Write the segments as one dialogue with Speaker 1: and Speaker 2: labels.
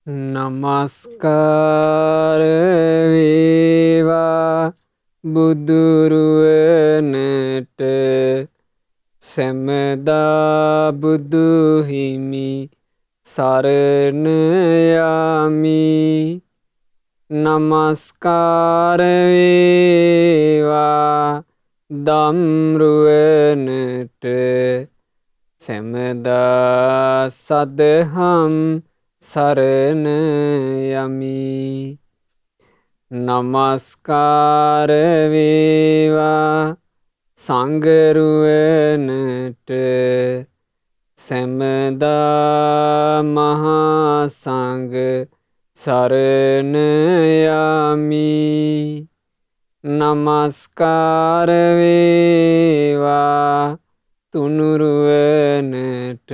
Speaker 1: නමස්කාර වේවා බුදුරුවනට සැමදා බුදුහිමි සරණ යමි. නමස්කාර වේවා දම්රුවනට සැමදා සදහම් සරණ යමි. නමස්කාර වේවා සංඝරුවනට සැමදා මහා සංඝ සරණ යමි. නමස්කාර වේවා තුනුරුවනට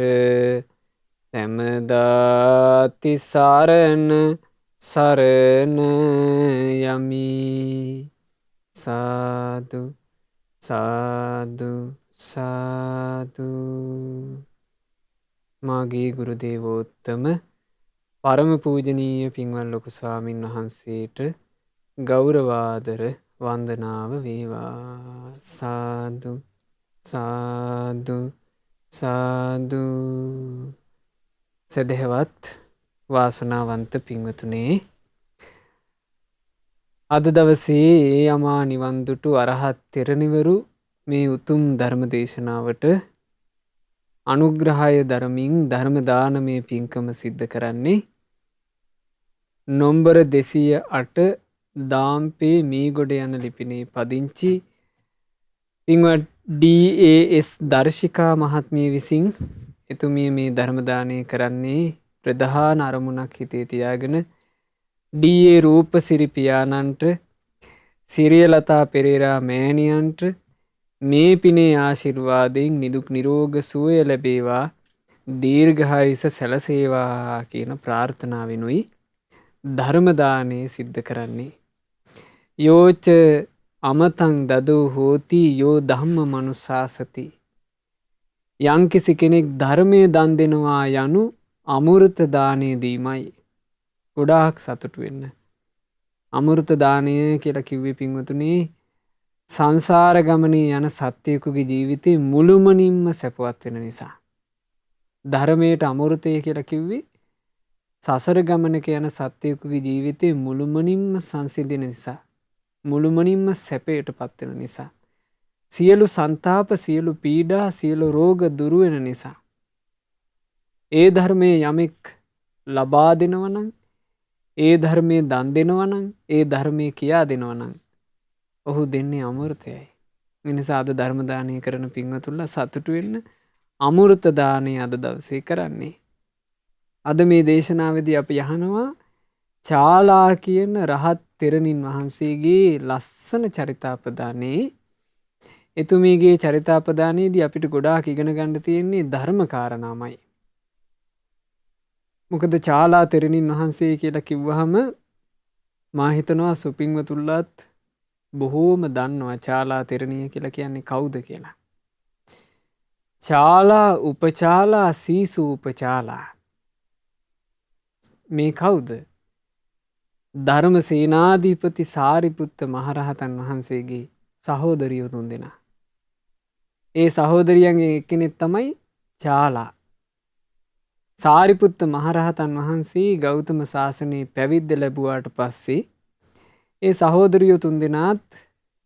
Speaker 1: සැමදා තිසරණ සරණ යමි. සාදු සාදු සාදු. මාගේ ගුරු දේවෝත්තම පරම පූජනීය පින්වත් ලොකු ස්වාමින් වහන්සේට ගෞරවාදර වන්දනාව වේවා. සාදු සාදු සාදු. සදහවත් වාසනාවන්ත පින්වතුනේ, අද දවසේ අමා නිවන් දුටු අරහත් තෙරණිවරු මේ උතුම් ධර්ම දේශනාවට අනුග්‍රහය දරමින් ධර්ම දානමය පින්කම සිද්ධ කරන්නේ නොම්බර 208 දාම්පේ මීගොඩ යන ලිපිනේ පදිංචි පින්වත් DAS දර්ශිකා මහත්මිය විසින් එතුමිය මේ ධර්ම දානය කරන්නේ ප්‍රධාන අරමුණක් හිතේ තියාගෙන DA රූපසිරි පියාණන්ට, සිරියලතා පෙරේරා මෑණියන්ට මේ පිනේ ආශිර්වාදයෙන් නිදුක් නිරෝග සුවය ලැබේවා, දීර්ඝායුෂ සැලසේවා කියන ප්‍රාර්ථනාවෙනුයි ධර්ම දානය සිද්ධ කරන්නේ. යෝච අමතං දදෝ හෝති යෝ ධම්ම මනුසාසති. යම්කිසි කෙනෙක් ධර්මයේ දන් දෙනවා යනු අමෘත දානය දීමයි. ගොඩාක් සතුටු වෙන්න. අමෘත දානය කියලා කිව්වේ පින්වතුනි, සංසාර ගමනේ යන සත්‍යයකගේ ජීවිතේ මුළුමනින්ම සැපවත් වෙන නිසා. ධර්මයට අමෘතය කියලා කිව්වේ සසර ගමනක යන සත්‍යයකගේ ජීවිතේ මුළුමනින්ම සංසිඳෙන නිසා, මුළුමනින්ම සැපයට පත් වෙන නිසා, සියලු සංතාප, සියලු පීඩා, සියලු රෝග දුරු වෙන නිසා. ඒ ධර්මයේ යමෙක් ලබා දෙනවා නම්, ඒ ධර්මයේ දන් දෙනවා නම්, ඒ ධර්මයේ කියා දෙනවා නම් ඔහු දෙන්නේ අමෘතයයි. ඒ නිසා අද ධර්ම දානය කරන පින්වතුන්ලා සතුටු වෙන්න. අමෘත දානය අද දවසේ කරන්නේ. අද මේ දේශනාවේදී අපි අහනවා චාලා කියන රහත් තෙරණින් වහන්සේගේ ලස්සන චරිතාපදානේ. එතුමියගේ චරිතාපදානයේදී අපිට ගොඩාක් ඉගෙන ගන්න තියෙන්නේ ධර්ම කාරණාමයි. මොකද චාලා තෙරණින් වහන්සේ කියලා කිව්වහම මා හිතනවා සුපින්වතුන්ලාත් බොහෝම දන්නවා චාලා තෙරණිය කියලා කියන්නේ කවුද කියලා. චාලා උපචාලා සීසු උපචාලා. මේ කවුද? ධර්ම සේනාධිපති සාරිපුත්ත මහරහතන් වහන්සේගේ සහෝදරියෝ තුන්දෙනා. ඒ සහෝදරියන්ගේ එක්කෙනෙක් තමයි චාලා. සාරිපුත්ත මහරහතන් වහන්සේ ගෞතම සාසනයේ පැවිද්ද ලැබුවාට පස්සේ ඒ සහෝදරියෝ තුන්දෙනාත්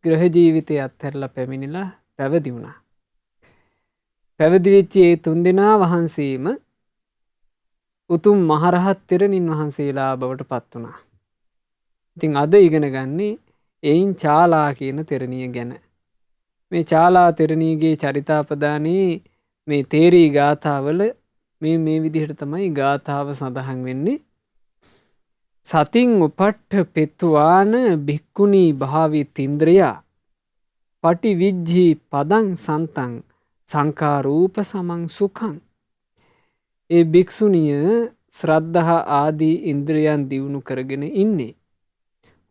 Speaker 1: ග්‍රහ ජීවිතය අත්හැරලා පැමිණිලා පැවිදි වුණා. පැවිදි වෙච්ච ඒ තුන්දෙනා වහන්සේම උතුම් මහරහත් තෙරණින් වහන්සේලා බවට පත් වුණා. ඉතින් අද ඉගෙන ගන්නේ එයින් චාලා කියන තෙරණිය ගැන. මේ චාලා තෙරණියගේ චරිතාපදානයේ මේ තේරී ගාථාවල මේ විදිහට තමයි ගාථාව සඳහන් වෙන්නේ. සතින් උපට්ඨ පෙත්වාන භික්ඛුනී භාවි තින්ද්‍රයා පටිවිජ්ජී පදං සන්තං සංඛාරූප සමං සුඛං. ඒ භික්ෂුණිය ශ්‍රද්ධා ආදී ඉන්ද්‍රයන් දියුණු කරගෙන ඉන්නේ.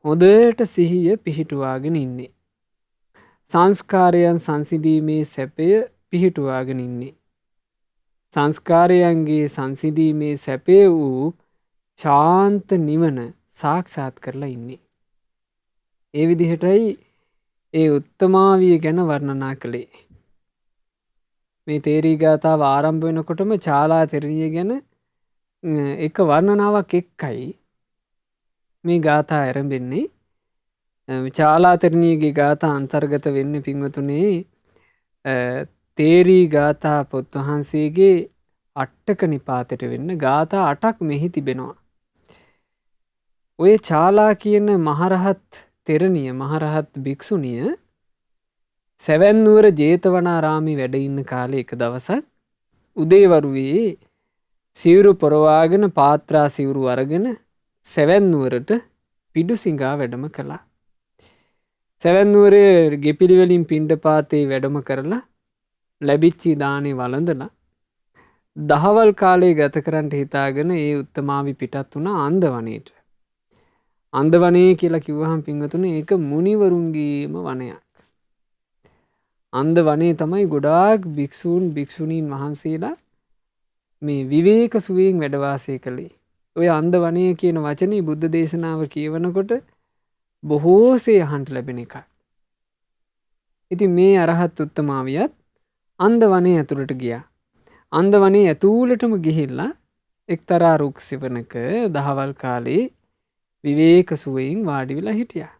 Speaker 1: හොඳට සිහිය පිහිටුවාගෙන ඉන්නේ. සංස්කාරයන් සංසිඳීමේ සැපය පිහිටුවාගෙන ඉන්නේ. සංස්කාරයන්ගේ සංසිඳීමේ සැපය වූ ශාන්ත නිවන සාක්ෂාත් කරලා ඉන්නේ. ඒ විදිහටයි ඒ උත්තමාවිය ගැන වර්ණනා කළේ. මේ තේරී ගාථාව ආරම්භ වෙනකොටම චාලා තෙරණිය ගැන එක වර්ණනාවක් එක්කයි මේ ගාථා ආරම්භෙන්නේ. චාලා තෙරණියගේ ගාථා අන්තර්ගත වෙන්නේ පින්වතුනේ තේරී ගාථා පොත් වහන්සේගේ අට්ටක නිපාතයට වෙන්න ගාථා 8ක් මෙහි තිබෙනවා. ඔය චාලා කියන මහරහත් තෙරණිය මහරහත් භික්ෂුණිය සැවැන්නුවර ජේතවනාරාමේ වැඩ ඉන්න කාලේ එක දවසක් උදේවරුවේ සිවුරු පොරවාගෙන පාත්‍රා සිවුරු අරගෙන සැවැන්නුවරට පිඩුසිඟා වැඩම කළා. සැවැන්නුවරේ ගෙපිලි වලින් පිණ්ඩපාතේ වැඩම කරලා ලැබිච්චි දානේ වළඳලා දහවල් කාලේ ගත කරන්න හිතාගෙන ඒ උත්තමාවි පිටත් වුණා අන්දවනේට. අන්දවනේ කියලා කිව්වහම පින්වතුනි ඒක මුනිවරුන්ගේම වනයක්. අන්දවනේ තමයි ගොඩාක් භික්ෂූන් භික්ෂුණීන් වහන්සේලා මේ විවේක සුවයෙන් වැඩ වාසය කළේ. ඔය අන්දවනේ කියන වචනේ බුද්ධ දේශනාව කියවනකොට බොහෝසේ අහන්න ලැබෙන එකක්. ඉතින් මේ අරහත් උත්තමාවියත් අන්දවනේ ඇතුළට ගියා. අන්දවනේ ඇතුළටම ගිහිල්ලා එක්තරා රුක් සිවණක දහවල් කාලේ විවේක සුවයෙන් වාඩි වෙලා හිටියා.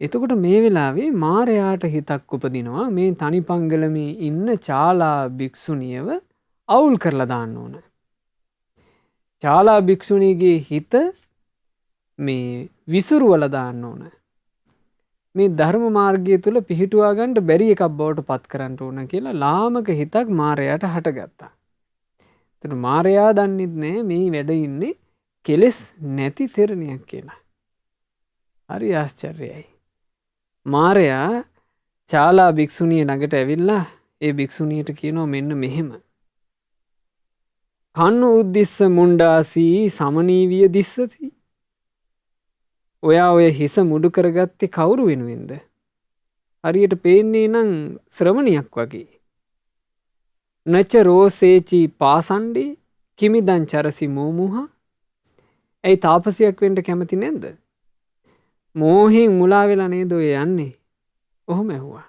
Speaker 1: එතකොට මේ වෙලාවේ මාරයාට හිතක් උපදිනවා මේ තනිපංගලමේ ඉන්න චාලා භික්ෂුණියව අවුල් කරලා දාන්න ඕන. චාලා භික්ෂුණියගේ හිත මේ විසිරුවලා දාන්න ඕන. මේ ධර්ම මාර්ගය තුල පිහිටුවා ගන්න බැරි එකක් බවට පත් කරන්න ඕන කියලා ලාමක හිතක් මාරයාට හටගත්තා. එතන මාරයා දන්නෙත් නෑ මේ වැඩ ඉන්නේ කෙලෙස් නැති තෙරණියක් කියලා. හරි ආශ්චර්යයි. මාරයා චාලා භික්ෂුණිය ළඟට ඇවිල්ලා ඒ භික්ෂුණියට කියනවා මෙන්න මෙහෙම. කන්නු උද්දිස්ස මුණ්ඩාසී සමනීවිය දිස්සති. ඔයා ඔය හිස මුඩු කරගත්තේ කවුරු වෙනුවෙන්ද? හරියට පේන්නේ නම් ශ්‍රමණියක් වගේ. නච රෝසේචි පාසණ්ඩේ කිමිදං චරසි මෝමුහා. ඇයි තාපසයක් වෙන්න කැමති නැද්ද? මෝහෙන් මුලා වෙලා නේද ඔය යන්නේ? ඔහොම ඇහුවා.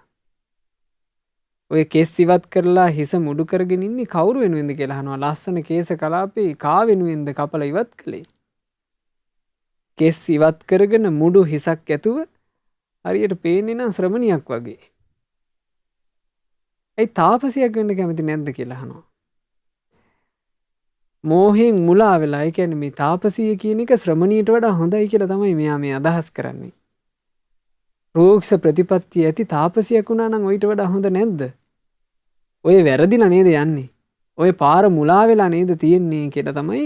Speaker 1: ඔය කෙස් ඉවත් කරලා හිස මුඩු කරගෙන ඉන්නේ කවුරු වෙනුවෙන්ද කියලා අහනවා. ලස්සන කේස කලාපේ කා වෙනුවෙන්ද කපලා ඉවත් කළේ? කෙස් ඉවත් කරගෙන මුඩු හිසක් ඇතුව හරියට පේන්නේ නම් ශ්‍රමණියක් වගේ. ඇයි තාපසයක් වෙන්න කැමති නැද්ද කියලා අහනවා. මෝහෙන් මුලා වෙලා ඒ කියන්නේ මේ තාපසිය කියන එක ශ්‍රමණීයට වඩා හොඳයි කියලා තමයි මෙයා මේ අදහස් කරන්නේ. රෝක්ෂ ප්‍රතිපත්තිය ඇති තාපසියක් වුණා නම් ඊට වඩා හොඳ නැද්ද? ඔය වැරදිලා නේද යන්නේ? ඔය පාර මුලා වෙලා නේද තියෙන්නේ කියලා තමයි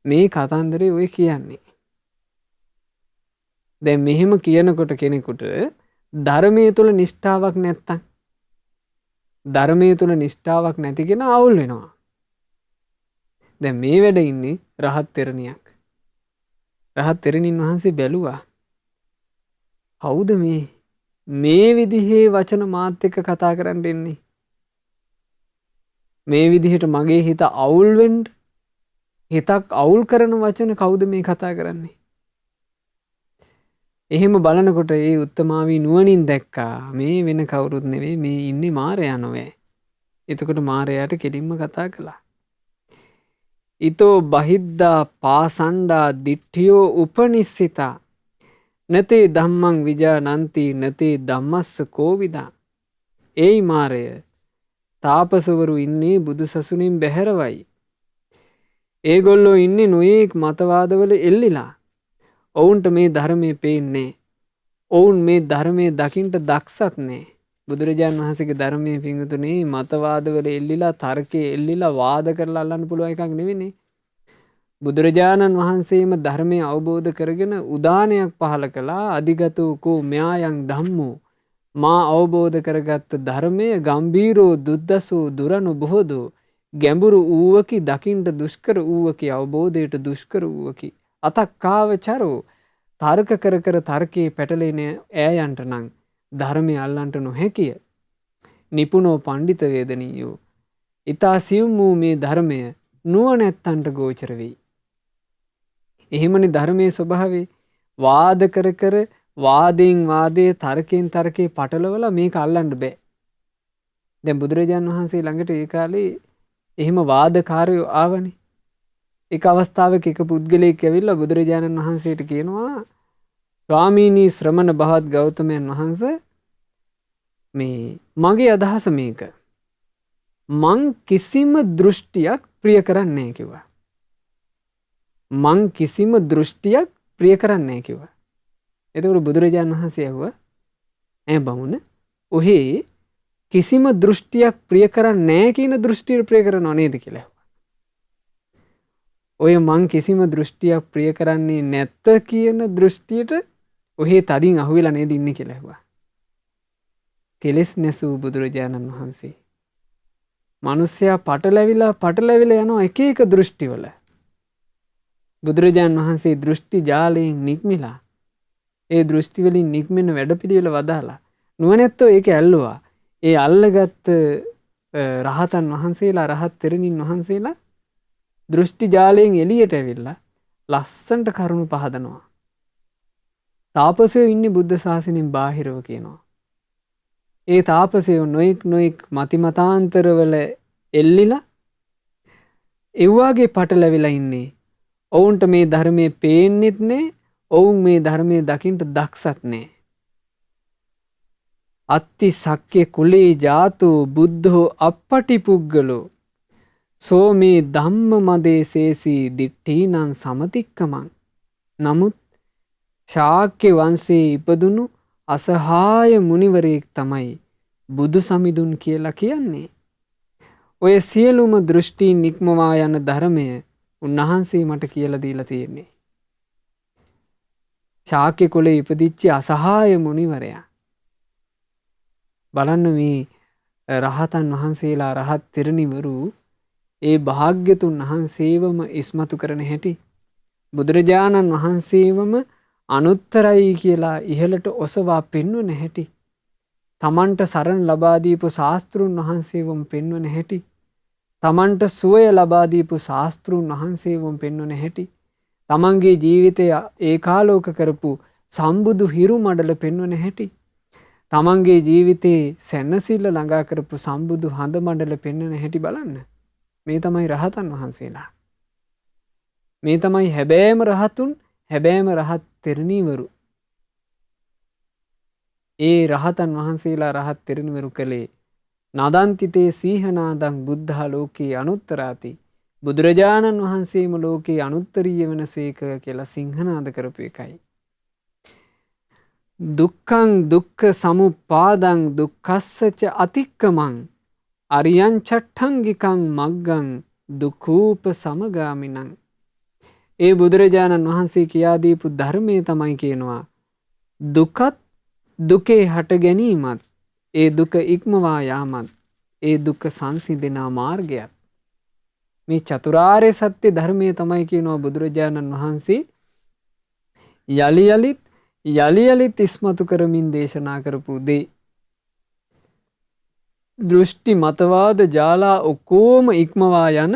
Speaker 1: මේ කතන්දරේ ඔය කියන්නේ. දැන් මෙහෙම කියනකොට කෙනෙකුට ධර්මයේ තුල නිෂ්ඨාවක් නැත්තම් ධර්මයේ තුල නිෂ්ඨාවක් නැති කෙනා අවුල් වෙනවා. දැන් මේ වැඩ ඉන්නේ රහත් තෙරණියක්. රහත් තෙරණින් වහන්සේ බැලුවා. කවුද මේ විදිහේ වචන මාත් එක්ක කතා කරන්න එන්නේ? මේ විදිහට මගේ හිත අවුල් වෙන්න හිතක් අවුල් කරන වචන කවුද මේ කතා කරන්නේ? එහෙම බලනකොට ඒ උත්තමාවී නුවණින් දැක්කා මේ වෙන කවුරුත් නෙවෙයි මේ ඉන්නේ මාරයා නොවේ. එතකොට මාරයාට කෙලින්ම කතා කළා. ඊතෝ බහිද්දා පාසණ්ඩා දිට්ඨියෝ උපනිස්සිතා නතේ ධම්මං විජානන්ති නතේ ධම්මස්ස කෝවිදා. ඒයි මාරය තාපසවරු ඉන්නේ බුදු සසුනින් බැහැරවයි. ඒගොල්ලෝ ඉන්නේ නොයේක් මතවාදවල එල්ලිලා. ඔවුන්ට මේ ධර්මයේ පේන්නේ. ඔවුන් මේ ධර්මයේ දකින්ට දක්සත් නෑ. බුදුරජාණන් වහන්සේගේ ධර්මයේ පිංගුතුනේ මතවාදවල එල්ලිලා තර්කයේ එල්ලිලා වාද කරලා අල්ලන්න පුළුවන් එකක් නෙවෙන්නේ. බුදුරජාණන් වහන්සේම ධර්මය අවබෝධ කරගෙන උදානයක් පහල කළා. අධිගතෝ කෝ ම්‍යායන් ධම්මෝ මා අවබෝධ කරගත්ත ධර්මය ගම්බීරෝ දුද්දසෝ දුරනු බොහෝදෝ ගැඹුරු ඌවකි දකින්ට දුෂ්කර ඌවකි අවබෝධයට දුෂ්කර ඌවකි අතක්කාව චරෝ තර්ක කර කර තර්කයේ පැටලෙන ඈයන්ට නම් ධර්මය අල්ලන්ට නොහැකිය. නිපුණෝ පණ්ඩිත වේදනීයෝ ඊතා සියුම් වූ මේ ධර්මය නුවණැත්තන්ට ගෝචර වෙයි. එහෙමනේ ධර්මයේ ස්වභාවය. වාද කර කර වාදයෙන් වාදයේ තර්කයෙන් තර්කේ පටලවලා මේක අල්ලන්න බෑ. දැන් බුදුරජාණන් වහන්සේ ළඟට ඒ කාලේ එහෙම වාදකාරයෝ ආවනේ. එක අවස්ථාවක එක පුද්ගලයෙක් ඇවිල්ලා බුදුරජාණන් වහන්සේට කියනවා ස්වාමීනී ශ්‍රමණ භවත් ගෞතමයන් වහන්සේ මේ මගේ අදහස මේක. මං කිසිම දෘෂ්ටියක් ප්‍රිය කරන්නේ නැහැ කිව්වා. මං කිසිම දෘෂ්ටියක් ප්‍රිය කරන්නේ නැහැ කිව්වා. එතකොට බුදුරජාණන් වහන්සේ ඇහුවා ඈ බමුණ ඔහේ කිසිම දෘෂ්ටියක් ප්‍රිය කරන්නේ නැහැ කියන දෘෂ්ටිය ප්‍රිය කරනව නේද කියලා ඇහුවා. ඔය මං කිසිම දෘෂ්ටියක් ප්‍රිය කරන්නේ නැත්ත කියන දෘෂ්ටියට ඔහේ තදින් අහුවෙලා නේද ඉන්නේ කියලා ඇහුවා. කෙලෙස් නැසූ බුදුරජාණන් වහන්සේ මිනිස්සයා පටලැවිලා යනවා එක එක දෘෂ්ටිවල. බුදුරජාණන් වහන්සේ දෘෂ්ටි ජාලයෙන් නික්මිලා ඒ දෘෂ්ටි වලින් නික්මෙන වැඩපිළිවෙල වදාලා නුවණැත්තෝ ඒක ඇල්ලුවා. ඒ අල්ලගත් රහතන් වහන්සේලා රහත් තෙරණින් වහන්සේලා දෘෂ්ටි ජාලයෙන් එළියට ඇවිල්ලා ලස්සන්ට කරුණු පහදනවා. තාපසයෝ ඉන්නේ බුද්ධ ශාසනයෙන් බාහිරව කියනවා. ඒ තාපසයෝ නොයෙක් මතිමතාන්තරවල එල්ලිලා එව්වාගේ පටලැවිලා ඉන්නේ. ඔවුන්ට මේ ධර්මයේ පේන්නෙත් නෑ. ඔවුන් මේ ධර්මයේ දකින්න දක්සත් නෑ. අත්ති සක්්‍ය කුලේ ජාතෝ බුද්ධෝ අපපටි පුග්ගලෝ සෝ මේ ධම්ම මදේ සේසී දිට්ඨීනං සමතික්කමං. නමුත් ශාක්‍ය වංශයේ ඉපදුණු අසහාය මුනිවරයෙක් තමයි බුදු සමිඳුන් කියලා කියන්නේ. ඔය සියලුම දෘෂ්ටීන් නික්මවා යන ධර්මය උන්වහන්සේ මට කියලා දීලා තියෙන්නේ. ශාක්‍ය කුලේ ඉපදිච්ච අසහාය මුනිවරයා. බලන්න මේ රහතන් වහන්සේලා රහත් තෙරණිවරු ඒ භාග්‍යතුන් වහන්සේවම ඉස්මතු කරන හැටි බුදුරජාණන් වහන්සේවම අනුත්තරයි කියලා ඉහළට ඔසවා පෙන්වන හැටි තමන්ට සරණ ලබා දීපු ශාස්ත්‍රුන් වහන්සේවම පෙන්වන හැටි තමන්ට සුවය ලබා දීපු ශාස්ත්‍රුන් වහන්සේවම පෙන්වන හැටි තමන්ගේ ජීවිතය ඒකාලෝක කරපු සම්බුදු හිරු මඩල පෙන්වන හැටි තමන්ගේ ජීවිතේ සැනසෙල්ල ළඟා කරපු සම්බුදු හඳ මඩල පෙන්වන හැටි බලන්න. මේ තමයි රහතන් වහන්සේලා. මේ තමයි හැබෑම රහතුන් හැබෑම රහත් තෙරණිවරු. ඒ රහතන් වහන්සේලා රහත් තෙරණිවරු කළේ නදන්තිතේ සීහනාදං බුද්ධා ලෝකේ අනුත්තරාති බුදුරජාණන් වහන්සේම ලෝකේ අනුත්තරීය වෙනසේක කියලා සිංහනාද කරපු එකයි. දුක්ඛං දුක්ඛ සමුප්පාදං දුක්ඛස්සච අතික්කමං අරියං චට්ඨංගිකං මග්ගං දුක්ඛූප සමගාමිනං. ඒ බුදුරජාණන් වහන්සේ කියා දීපු ධර්මයේ තමයි කියනවා දුකත් දුකේ හට ගැනීමත් ඒ දුක ඉක්මවා යාමත් ඒ දුක සංසිඳෙන මාර්ගයත්. මේ චතුරාර්ය සත්‍ය ධර්මයේ තමයි කියනවා බුදුරජාණන් වහන්සේ යලි යලිත් ඉස්මතු කරමින් දේශනා කරපු දේ. දෘෂ්ටි මතවාද ජාලා ඔක්කොම ඉක්මවා යන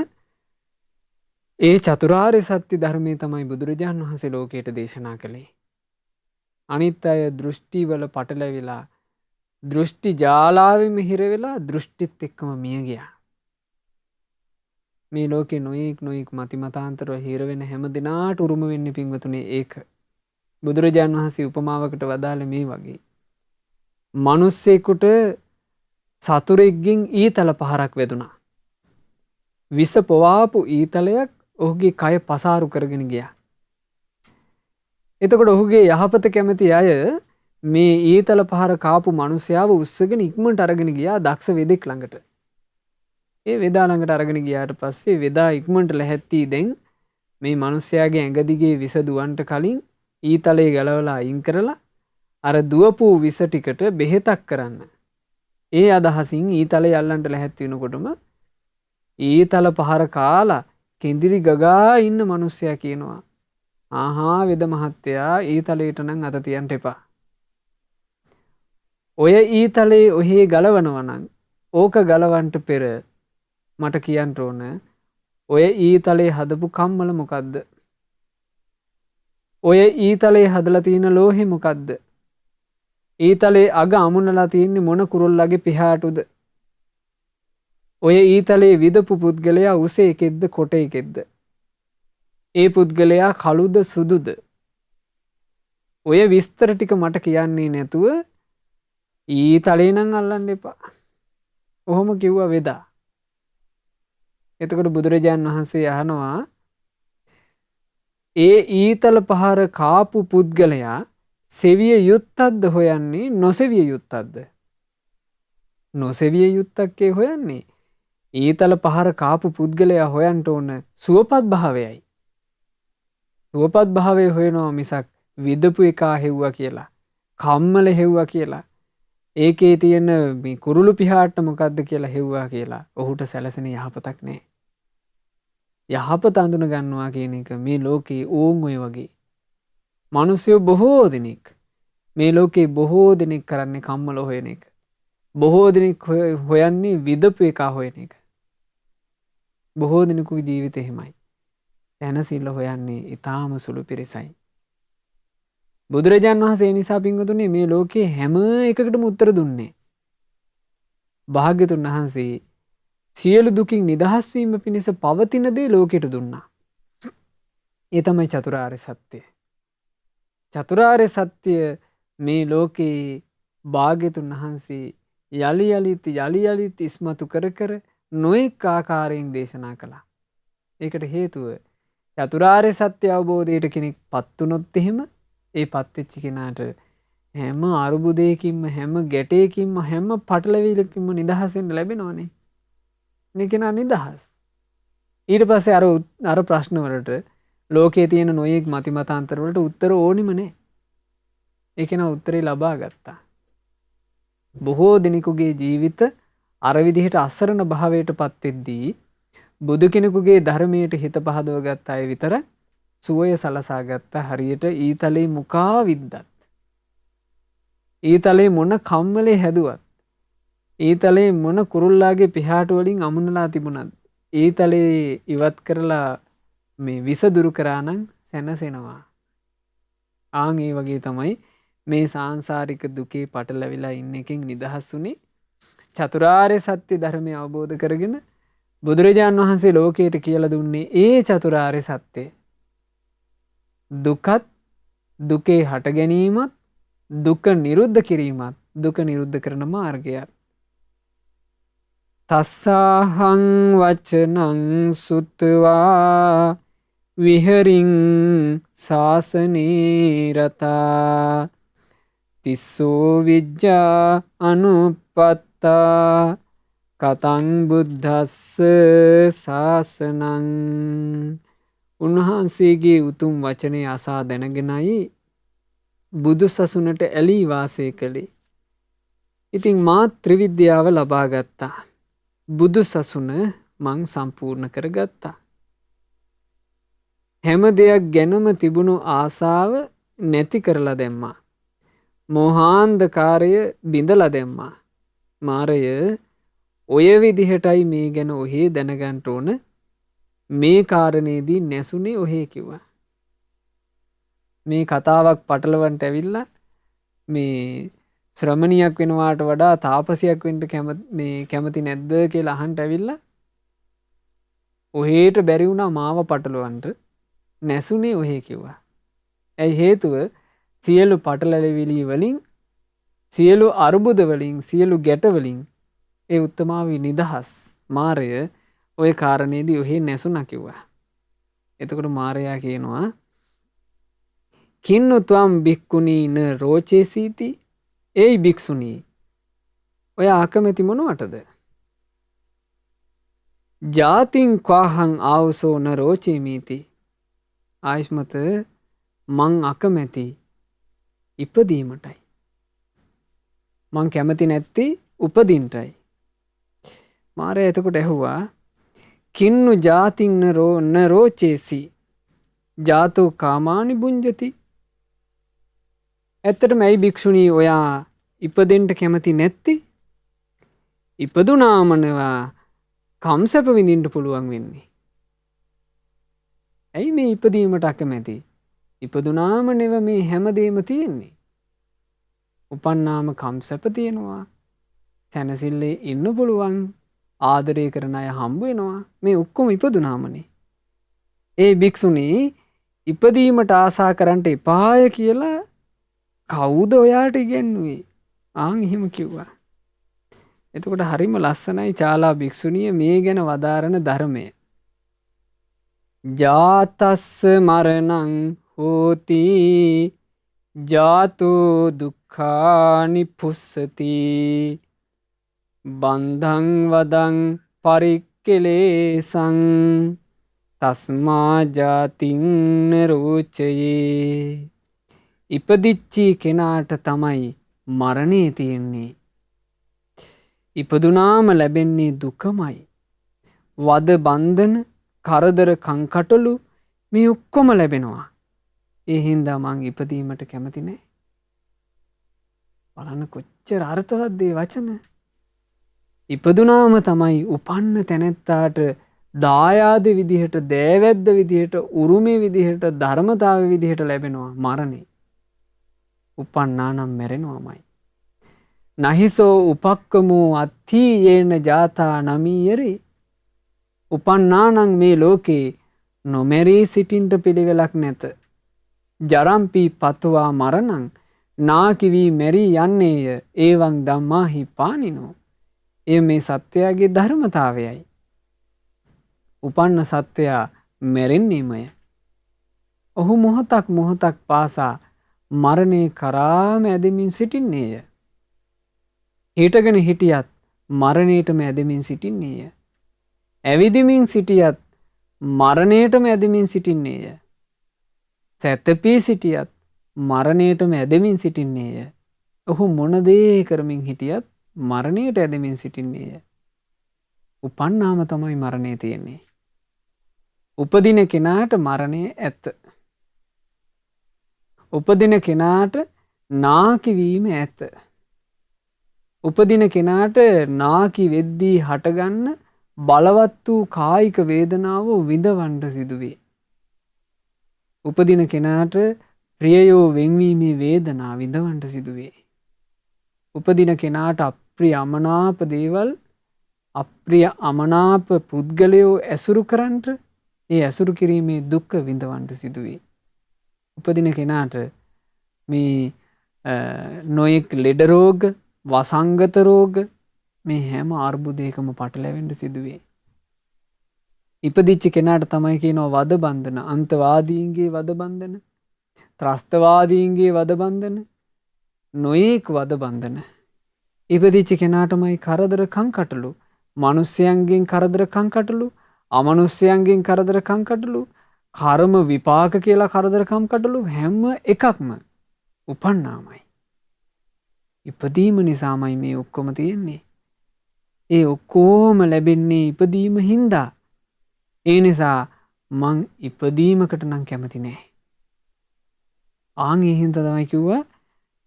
Speaker 1: ඒ චතුරාර්ය සත්‍ය ධර්මයේ තමයි බුදුරජාණන් වහන්සේ ලෝකයට දේශනා කළේ. අනිත් අය දෘෂ්ටි වල පටලැවිලා දෘෂ්ටි ජාලාවෙම හිර වෙලා දෘෂ්ටිත් එක්කම මිය ගියා. මේ ලෝකේ නොයෙක් මතිමතාන්තර හිර වෙන හැම දිනාට උරුම වෙන්නේ පින්වතුනි ඒක. බුදුරජාණන් වහන්සේ උපමාවකට වදාළ මේ වගේ. මිනිස්සෙකුට සතුරෙක්ගෙන් ඊතල පහරක් වැදුනා. විස පොවාපු ඊතලයක් ඔහුගේ කය පසාරු කරගෙන ගියා. එතකොට ඔහුගේ යහපත කැමති අය මේ ඊතල පහර කාපු මිනිසයාව උස්සගෙන ඉක්මනට අරගෙන ගියා දක්ෂ වෙදෙක් ළඟට. ඒ වෙදා ළඟට අරගෙන ගියාට පස්සේ වෙදා ඉක්මනට ලැහැත්ති දැන් මේ මිනිසයාගේ ඇඟ දිගේ විස දුවන්ට කලින් ඊතලේ ගලවලා අයින් කරලා අර දුවපු විස ටිකට බෙහෙතක් කරන්න. ඒ අදහසින් ඊතලේ අල්ලන්න ලැහැත්ති වෙනකොටම ඊතල පහර කාලා කෙඳිරි ගගා ඉන්න මිනිසයා කියනවා ආහා වෙද මහත්තයා ඊතලයට නම් අත තියන්න එපා. ඔය ඊතලේ ඔහේ ගලවනවා නම් ඕක ගලවන්න පෙර මට කියන්න ඕන ඔය ඊතලේ හදපු කම්මල මොකද්ද? ඔය ඊතලේ හදලා තියෙන ලෝහේ මොකද්ද? ඊතලේ අග අමුණලා තියෙන්නේ මොන කුරුල්ලගේ පිහාටුද? ඔය ඊතලේ විදපු පුද්ගලයා උස එකෙක්ද කොට එකෙක්ද? ඒ පුද්ගලයා කළුද සුදුද? ඔය විස්තර ටික මට කියන්නේ නැතුව ඊතලේ නම් අල්ලන්න එපා. ඔහොම කිව්වා වෙදා. එතකොට බුදුරජාන් වහන්සේ අහනවා ඒ ඊතල පහර කාපු පුද්ගලයා සෙවිය යුත්තක්ද හොයන්නේ නොසෙවිය යුත්තක්ද? නොසෙවිය යුත්තක්කේ හොයන්නේ. ඊතල පහර කාපු පුද්ගලයා හොයන්ට ඕන සුවපත් භාවයයි. සුවපත් භාවය හොයනවා මිසක් විදපු එකා හෙව්වා කියලා, කම්මල හෙව්වා කියලා, ඒකේ තියෙන මේ කුරුළු පිහාට්ට මොකද්ද කියලා හෙව්වා කියලා ඔහුට සැලසෙන යහපතක් නෑ. යහපත අඳුන ගන්නවා කියන එක මේ ලෝකේ ඕන් ඔය වගේ. මිනිස්සු බොහෝ දෙනෙක් මේ ලෝකේ බොහෝ දෙනෙක් කරන්නේ කම්මල හොයන එක. බොහෝ දෙනෙක් හොයන්නේ විදපු එකා හොයන එක. බොහෝ දෙනෙකුගේ ජීවිතේ එහෙමයි. දැනසිල්ල හොයන්නේ ඊටාම සුළු පිරිසයි. බුදුරජාන් වහන්සේ නිසා පින්වතුනි මේ ලෝකේ හැම එකකටම උත්තර දුන්නේ. භාග්‍යතුන් වහන්සේ සියලු දුකින් නිදහස් වීම පිණිස පවතින දේ ලෝකෙට දුන්නා. ඒ තමයි චතුරාර්ය සත්‍යය. චතුරාර්ය සත්‍ය මේ ලෝකේ භාග්‍යතුන් වහන්සේ යලි යලිත් ඉස්මතු කර කර නොඑක ආකාරයෙන් දේශනා කළා. ඒකට හේතුව චතුරාර්ය සත්‍ය අවබෝධයට කෙනෙක් පත් වුණොත් එහෙම ඒ පත් වෙච්ච කෙනාට හැම අරුබුදයකින්ම හැම ගැටයකින්ම හැම පටලවිලකින්ම නිදහස් වෙන්න ලැබෙනවනේ. මේ කෙනා නිදහස්. ඊට පස්සේ අර ප්‍රශ්න වලට ලෝකයේ තියෙන නොයෙක් මති මතාන්තර වලට උත්තර ඕනිම නැහැ. ඒ කෙනා උත්තරේ ලබා ගත්තා. බොහෝ දිනෙකගේ ජීවිත අර විදිහට අසරණ භාවයට පත් වෙද්දී බුදු කෙනෙකුගේ ධර්මයට හිත පහදව ගත්ත අය විතර සුවය සලසා ගත්ත හරියට ඊතලේ මුකා විද්දත්. ඊතලේ මොන කම්මලේ හැදුවත් ඊතලේ මොන කුරුල්ලාගේ පිහාට වලින් අමුණලා තිබුණත් ඊතලේ ඉවත් කරලා මේ විස දුරු කරා නම් සැනසෙනවා. ආන් ඒ වගේ තමයි මේ සාංශාරික දුකේ පටලැවිලා ඉන්න එකෙන් නිදහස් වුනේ චතුරාර්ය සත්‍ය ධර්මය අවබෝධ කරගෙන බුදුරජාන් වහන්සේ ලෝකයට කියලා දුන්නේ ඒ චතුරාර්ය සත්‍යය. දුකත් දුකේ හට ගැනීමත් දුක නිරුද්ධ කිරීමත් දුක නිරුද්ධ කරන මාර්ගයත්. තස්සාහං වචනං සුත්වා විහරින් ශාසනේ රතා තිස්සෝ විජ්ජා අනුපත්තා කතං බුද්දස්ස ශාසනං. උන්වහන්සේගේ උතුම් වචනය අසා දැනගෙනයි බුදු සසුනට ඇලී වාසය කළේ. ඉතින් මා ත්‍රිවිද්‍යාව ලබා ගත්තා. බුදු සසුන මං සම්පූර්ණ කර ගත්තා. හැම දෙයක් ගැනම තිබුණු ආසාව නැති කරලා දැම්මා. මෝහාන්ධකාරය බිඳලා දැම්මා. මාරය ඔය විදිහටයි මේ ගැන ඔහේ දැනගන්න ඕන. මේ කාරණේදී නැසුනේ ඔහේ කිව්වා. මේ කතාවක් පටලවන්ට ඇවිල්ලා මේ ශ්‍රමණියක් වෙනවාට වඩා තාපසයක් වෙන්න කැමති නැද්ද කියලා අහන්න ඇවිල්ලා ඔහේට බැරි වුණා මාව පටලවන්න. නැසුනේ ඔහේ කිව්වා. ඇයි හේතුව? සියලු පටලැවිලි වලින් සියලු අරුබුද වලින් සියලු ගැට වලින් ඒ උත්තමාවි නිදහස්. මාරය ඔය කාරණේදී ඔහේ නැසුණා කිව්වා. එතකොට මාරයා කියනවා කින්නු ත්වම් බික්කුණී න රෝචේසීති. ඒයි භික්ෂුණී ඔය අකමැති මොනවටද? ජාතින් ක්වාහං ආවසෝ න රෝචේමීති. ආයස්මත මං අකමැති ඉපදීමටයි. මං කැමති නැත්ති උපදින්ටයි. මාරය එතකොට ඇහුවා කින්නු ජාතින් න රෝචේසි ජාතෝ කාමානි බුංජති. ඇත්තටම ඇයි භික්ෂුණී ඔයා ඉපදෙන්ට කැමති නැත්ති? ඉපදුනාමනවා කම්සැප විඳින්න පුළුවන් වෙන්නේ. ඇයි මේ ඉපදීමට අකමැති? ඉපදුනාම නෙව මේ හැමදේම තියෙන්නේ. උපන්නාම කම්සප තියෙනවා. සැනසෙල්ලේ ඉන්න පුළුවන්. ආදරය කරන අය හම්බ වෙනවා. මේ ඔක්කොම ඉපදුනාමනේ. ඒ භික්ෂුණී ඉපදීමට ආසා කරන්නට එපාය කියලා කවුද ඔයාට ඉගැන්නුවේ? එහෙම කිව්වා. එතකොට හරිම ලස්සනයි චාලා භික්ෂුණිය මේ ගැන වදාරන ධර්මය. ජාතස්ස මරණං හෝති ජාතෝ දුක්ඛානි පුස්සති බන්ධං වදං පරික්කලේසං තස්මා ජාතින් නරෝචයේ. ඉපදිච්චි කෙනාට තමයි මරණේ තියෙන්නේ. ඉපදුනාම ලැබෙන්නේ දුකමයි. වද බන්ධන කරදර කංකටොළු මේ ඔක්කොම ලැබෙනවා. ඒ හින්දා මං ඉපදීමට කැමති නෑ. බලන්න කොච්චර අර්ථවත්ද මේ වචන. ඉපදුනාම තමයි උපන්න තැනැත්තාට දායාද විදිහට, දෑවැද්ද විදිහට, උරුමේ විදිහට, ධර්මතාව විදිහට ලැබෙනවා මරණේ. උපන්නා නම් මැරෙනවාමයි. නහිසෝ උපක්කමෝ අත්ථි යේන ජාතා නමීයරේ. උපන්නානං මේ ලෝකේ නොමැරී සිටින්ට පිළිවෙලක් නැත. ජරම්පි පත්වා මරණං නාකිවී මැරී යන්නේය ඒවං ධම්මාහි පානිනෝ. එය මේ සත්වයාගේ ධර්මතාවයයි. උපන්න සත්වයා මැරෙන්නේමය. ඔහු මොහොතක් පාසා මරණය කරාම ඇදමින් සිටින්නේය. හිටගෙන හිටියත් මරණයටම ඇදමින් සිටින්නේය. ඇවිදිමින් සිටියත් මරණයටම ඇදමින් සිටින්නේය. සැතපී සිටියත් මරණයටම ඇදමින් සිටින්නේය. ඔහු මොන දේ කරමින් හිටියත් මරණයට ඇදමින් සිටින්නේය. උපන්නාම තමයි මරණය තියෙන්නේ. උපදින කෙනාට මරණය ඇත. උපදින කෙනාට නාකිවීම ඇත. උපදින කෙනාට නාකි වෙද්දී හටගන්න බලවත් වූ කායික වේදනාව විඳවන්න සිදුවේ. උපදින කෙනාට ප්‍රියයෝ වෙන්වීමේ වේදනා විඳවන්න සිදුවේ. උපදින කෙනාට අප්‍රිය අමනාප දේවල්, අප්‍රිය අමනාප පුද්ගලයෝ ඇසුරු කරන්නට, ඒ ඇසුරු කිරීමේ දුක්ඛ විඳවන්න සිදුවේ. උපදින කෙනාට මේ නොයෙක් ලෙඩ රෝග, වසංගත රෝග, මේ හැම අර්බුදයකම පටලැවෙන්න සිදුවේ. ඉපදිච්ච කෙනාට තමයි කියනවා වද බන්ධන, අන්තවාදීන්ගේ වද බන්ධන, ත්‍රස්තවාදීන්ගේ වද බන්ධන, නොයෙක් වද බන්ධන. ඉපදිච්ච කෙනාටමයි කරදර කංකටොළු, මිනිස්යන්ගෙන් කරදර කංකටොළු, අමනුෂ්‍යයන්ගෙන් කරදර කංකටොළු, කර්ම විපාක කියලා කරදර කංකටොළු හැම එකක්ම උපන්නාමයි. ඉපදීම නිසාමයි මේ ඔක්කොම තියෙන්නේ. ඒ ඔක්කොම ලැබෙන්නේ ඉපදීම හින්දා. ඒ නිසා මං ඉපදීමකට නම් කැමති නෑ. ඒ හින්දා තමයි කිව්වා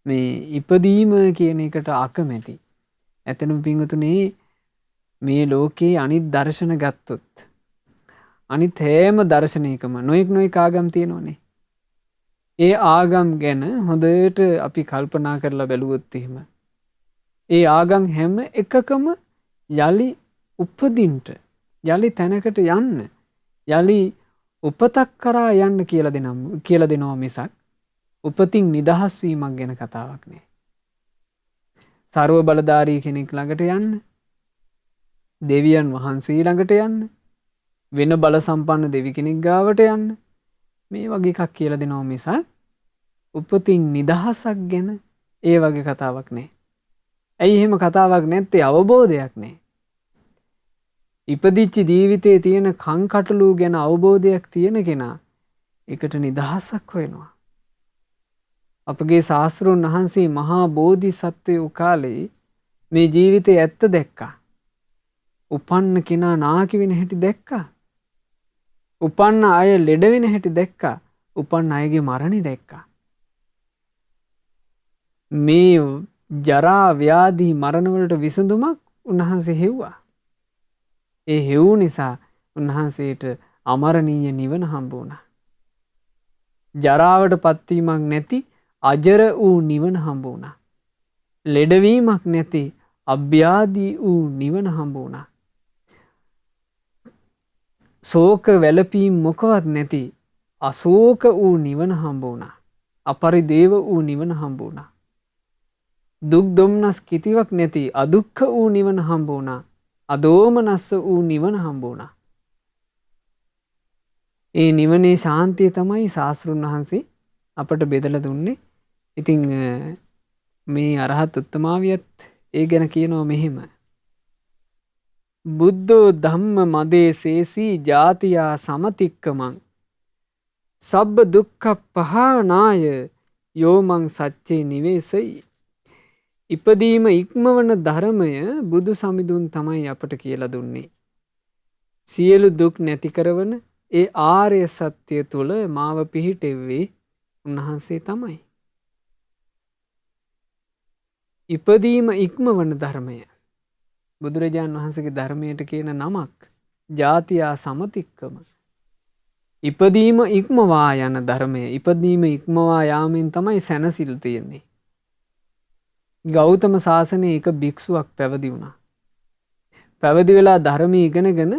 Speaker 1: මේ ඉපදීම කියන එකට අකමැති. ඇතනම් පින්වතුනේ මේ ලෝකේ අනිත් දර්ශන ගත්තොත්, අනිත් හැම දර්ශනයකම නොයෙක් ආගම් තියෙනවනේ. ඒ ආගම් ගැන හොඳට අපි කල්පනා කරලා බැලුවොත් එහෙම ඒ ආගම් හැම එකකම යලි උපදින්ට, යලි තැනකට යන්න, යලි උපතක් කරා යන්න කියලා දෙනවා මිසක් උපතින් නිදහස් වීමක් ගැන කතාවක් නෑ. සර්ව බලධාරී කෙනෙක් ළඟට යන්න, දෙවියන් වහන්සේ ළඟට යන්න, වෙන බල සම්පන්න දෙවි කෙනෙක් ගාවට යන්න, මේ වගේ එකක් කියලා දෙනවා මිසක් උපතින් නිදහසක් ගැන ඒ වගේ කතාවක් නෑ. ඇයි එහෙම කතාවක් නැත්තේ? අවබෝධයක් නෑ. ඉපදිච්ච ජීවිතයේ තියෙන කංකටොළු ගැන අවබෝධයක් තියෙන කෙනා ඒකට නිදහසක් හොයනවා. අපගේ ශාස්ත්‍රඥ වහන්සේ මහා බෝධිසත්වයෝ කාලේ මේ ජීවිතයේ ඇත්ත දැක්කා. උපන්න කෙනා නාකි වෙන හැටි දැක්කා. උපන්න අය ලෙඩ වෙන හැටි දැක්කා. උපන්න අයගේ මරණය දැක්කා. මේ ජරා ව්‍යාධි මරණ වලට විසඳුමක් උන්වහන්සේ හෙව්වා. ඒ හෙව් නිසා උන්වහන්සේට අමරණීය නිවන හම්බ වුණා. ජරාවට පත්වීමක් නැති අජර වූ නිවන හම්බ වුණා. ලෙඩවීමක් නැති අභ්‍යාදී වූ නිවන හම්බ වුණා. ශෝක වැළපීම් මොකවත් නැති අශෝක වූ නිවන හම්බ වුණා. අපරිදේව වූ නිවන හම්බ වුණා. දුක් දුම්නස් කිතිවක් නැති අදුක්ඛ වූ නිවන හම්බ වුණා. අදෝමනස්ස වූ නිවන හම්බ වුණා. ඒ නිවනේ ශාන්තිය තමයි ශාස්ත්‍රුන් වහන්සේ අපට බෙදලා දුන්නේ. ඉතින් මේ අරහත් උත්තමාවියත් ඒ ගැන කියනවා මෙහෙම. බුද්ධෝ ධම්ම මදේ සේසී ජාතියා සමතික්කමං සබ්බ දුක්ඛ පහනාය යෝමං සච්චේ නිවේසයි. ඉපදීම ඉක්මවන ධර්මය බුදු සමිඳුන් තමයි අපට කියලා දුන්නේ. සියලු දුක් නැති කරවන ඒ ආර්ය සත්‍ය තුල මාව පිහිටෙව්වේ උන්වහන්සේ තමයි. ඉපදීම ඉක්මවන ධර්මය බුදුරජාණන් වහන්සේගේ ධර්මයට කියන නමක් ජාතියා සමතික්කම. ඉපදීම ඉක්මවා යන ධර්මය. ඉපදීම ඉක්මවා යාමෙන් තමයි සැනසෙල් තියෙන්නේ. ගෞතම සාසනයේ එක භික්ෂුවක් පැවිදි වුණා. පැවිදි වෙලා ධර්මයේ ඉගෙනගෙන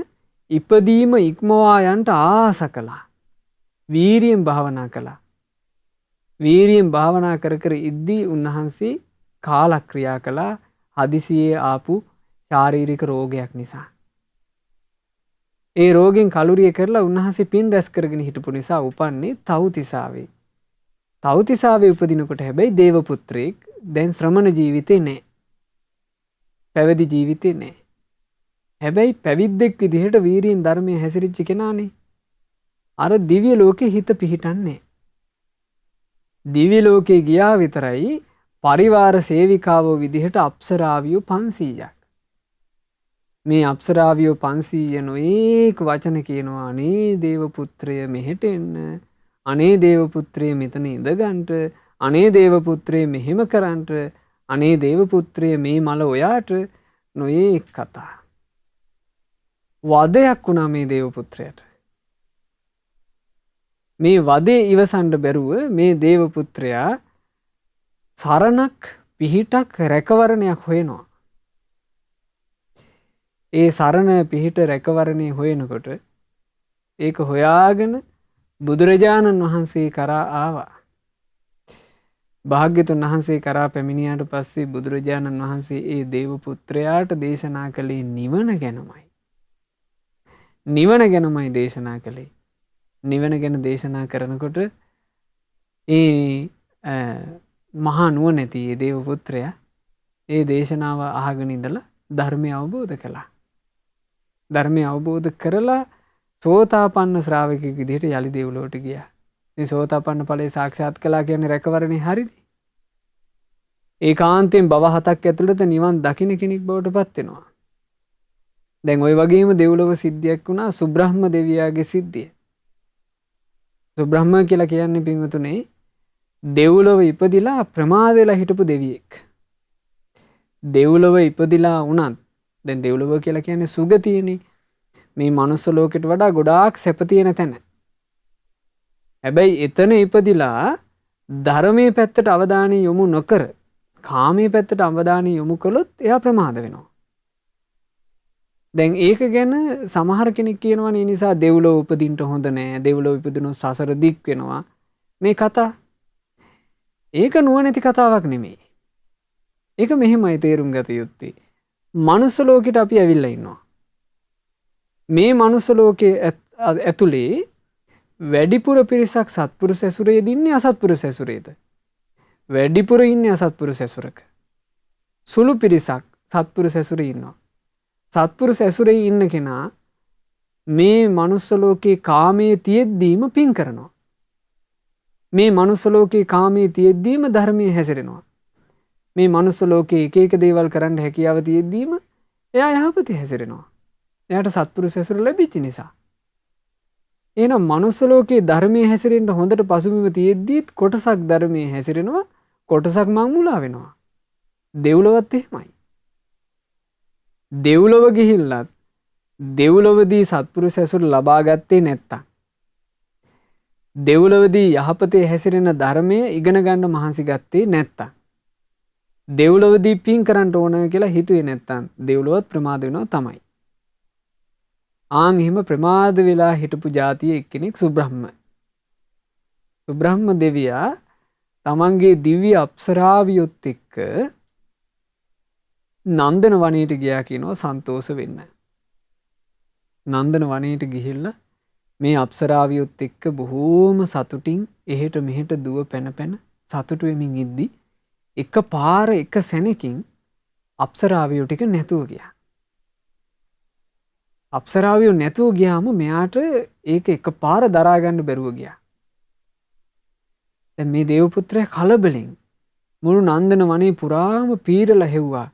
Speaker 1: ඉපදීම ඉක්මවා යන්නට ආස කළා. වීරියෙන් භාවනා කළා. වීරියෙන් භාවනා කර කර ඉද්දී උන්වහන්සේ කාලක්‍රියා කළා හදිසියේ ආපු ශාරීරික රෝගයක් නිසා. ඒ රෝගෙන් කලුරිය කරලා උන්වහන්සේ පින් රැස් කරගෙන හිටපු නිසා උපන්නේ තව්තිසාවේ. තව්තිසාවේ උපදිනකොට හැබැයි දේව පුත්‍රයෙක්. දැන් ශ්‍රමණ ජීවිතේ නෑ. පැවිදි ජීවිතේ නෑ. හැබැයි පැවිද්දෙක් විදිහට වීරියෙන් ධර්මයේ හැසිරෙච්ච කෙනානේ. අර දිව්‍ය ලෝකේ හිත පිහිටන්නේ. දිව්‍ය ලෝකේ ගියා විතරයි පරිවාර සේවිකාවෝ විදිහට අප්සරාවියෝ 500ක්. මේ අප්සරාවියෝ 500 නොඑක වචන කියනවා අනේ දේව පුත්‍රය මෙහෙට එන්න. අනේ දේව පුත්‍රය මෙතන ඉඳගන්ට. අනේ දේව පුත්‍රය මෙහෙම කරන්ට. අනේ දේව පුත්‍රය මේ මල ඔයාට නොඑක කතා. වදයක් වුණා මේ දේව පුත්‍රයාට. මේ වදේ ඉවසන්න බැරුව මේ දේව පුත්‍රයා සරණක් පිහිටක් රැකවරණයක් හොයනවා. ඒ සරණ පිහිට රැකවරණේ හොයනකොට ඒක හොයාගෙන බුදුරජාණන් වහන්සේ කරා ආවා. භාග්‍යතුන් වහන්සේ කරා පැමිණියාට පස්සේ බුදුරජාණන් වහන්සේ ඒ දේව පුත්‍රයාට දේශනා කළේ නිවන ගැනමයි. නිවන ගැනමයි දේශනා කළේ. නිවන ගැන දේශනා කරනකොට ඒ මහා නුවණැති ඒ දේව පුත්‍රයා ඒ දේශනාව අහගෙන ඉඳලා ධර්මය අවබෝධ කළා. ධර්මය අවබෝධ කරලා සෝතාපන්න ශ්‍රාවකෙක් විදිහට යලි දෙව්ලොවට ගියා. මේ සෝතාපන්න ඵලයේ සාක්ෂාත් කළා කියන්නේ රැකවරණේ හරිනේ. ඒකාන්තයෙන් භව 7ක් ඇතුළත නිවන් දකින්න කෙනෙක් බවට පත් වෙනවා. දැන් ওই වගේම දෙව්ලොව සිද්ධියක් වුණා සුබ්‍රහ්ම දෙවියාගේ සිද්ධිය. සුබ්‍රහ්ම කියලා කියන්නේ පින්වතුනේ දෙව්ලොව ඉපදිලා ප්‍රමාද වෙලා හිටපු දෙවියෙක්. දෙව්ලොව ඉපදිලා වුණත් දැන් දෙව්ලොව කියලා කියන්නේ සුගතියනේ. මේ මනුස්ස ලෝකෙට වඩා ගොඩාක් සැප තියෙන තැන. හැබැයි එතන ඉපදිලා ධර්මයේ පැත්තට අවධානය යොමු නොකර කාමයේ පැත්තට අවධානය යොමු කළොත් එයා ප්‍රමාද වෙනවා. දැන් ඒක ගැන සමහර කෙනෙක් කියනවා නේ නිසා දෙව්ලොව උපදින්න හොඳ නෑ. දෙව්ලොව ඉපදුනොත් සසර දික් වෙනවා. මේ කතා. ඒක නුවණැති කතාවක් නෙමෙයි. ඒක මෙහෙමයි තේරුම් ගත යුත්තේ. මනුස්ස ලෝකෙට අපි ඇවිල්ලා ඉන්නවා. මේ මනුස්ස ලෝකයේ ඇතුලේ වැඩිපුර පිරිසක් සත්පුරුෂ ඇසුරේද ඉන්නේ අසත්පුරුෂ ඇසුරේද? වැඩිපුර ඉන්නේ අසත්පුරුෂ ඇසුරක. සුළු පිරිසක් සත්පුරුෂ ඇසුරේ ඉන්නවා. සත්පුරුෂ ඇසුරේ ඉන්න කෙනා මේ මනුස්ස ලෝකේ කාමයේ තියෙද්දීම පින් කරනවා. මේ මනුස්ස ලෝකේ කාමයේ තියෙද්දීම ධර්මයේ හැසිරෙනවා. මේ මනුස්ස ලෝකේ එක එක දේවල් කරන්න හැකියාව තියෙද්දීම එයා යහපතේ හැසිරෙනවා. එයාට සත්පුරුෂ ඇසුර ලැබිච්ච නිසා. එහෙනම් මනුස්ස ලෝකේ ධර්මයේ හැසිරෙන්න හොඳට පසුබිම තියෙද්දීත් කොටසක් ධර්මයේ හැසිරෙනවා, කොටසක් මං මුලා වෙනවා. දෙව්ලොවත් එහෙමයි. දෙව්ලොව ගිහිල්ලත් දෙව්ලොවදී සත්පුරුෂ ඇසුර ලබා ගත්තේ නැත්තම් දෙව්ලොවදී යහපතේ හැසිරෙන ධර්මය ඉගෙන ගන්න මහන්සි ගත්තේ නැත්තම්, දෙව්ලොවදී පින් කරන්න ඕන කියලා හිතුවේ නැත්තම් දෙව්ලොවත් ප්‍රමාද වෙනවා තමයි. ආන් එහෙම ප්‍රමාද වෙලා හිටපු ජාතිය එක්කෙනෙක් සුබ්‍රහ්ම. සුබ්‍රහ්ම දෙවියා තමන්ගේ දිව්‍ය අප්සරාවියොත් එක්ක නන්දන වනයට ගියා කියනවා සන්තෝෂ වෙන්න. නන්දන වනයට ගිහිල්ලා මේ අප්සරාවියොත් එක්ක බොහෝම සතුටින් එහෙට මෙහෙට දුව පැන පැන සතුටු වෙමින් ඉද්දි එක පාර එක සැනකින් අප්සරාවියෝ ටික නැතුව ගියා. අප්සරාවියෝ නැතුව ගියාම මෙයාට ඒක එක පාර දරා ගන්න බැරුව ගියා. දැන් මේ දේවපුත්‍රයා කලබලෙන් මුළු නන්දන වනේ පුරාම පීරලා හෙව්වා.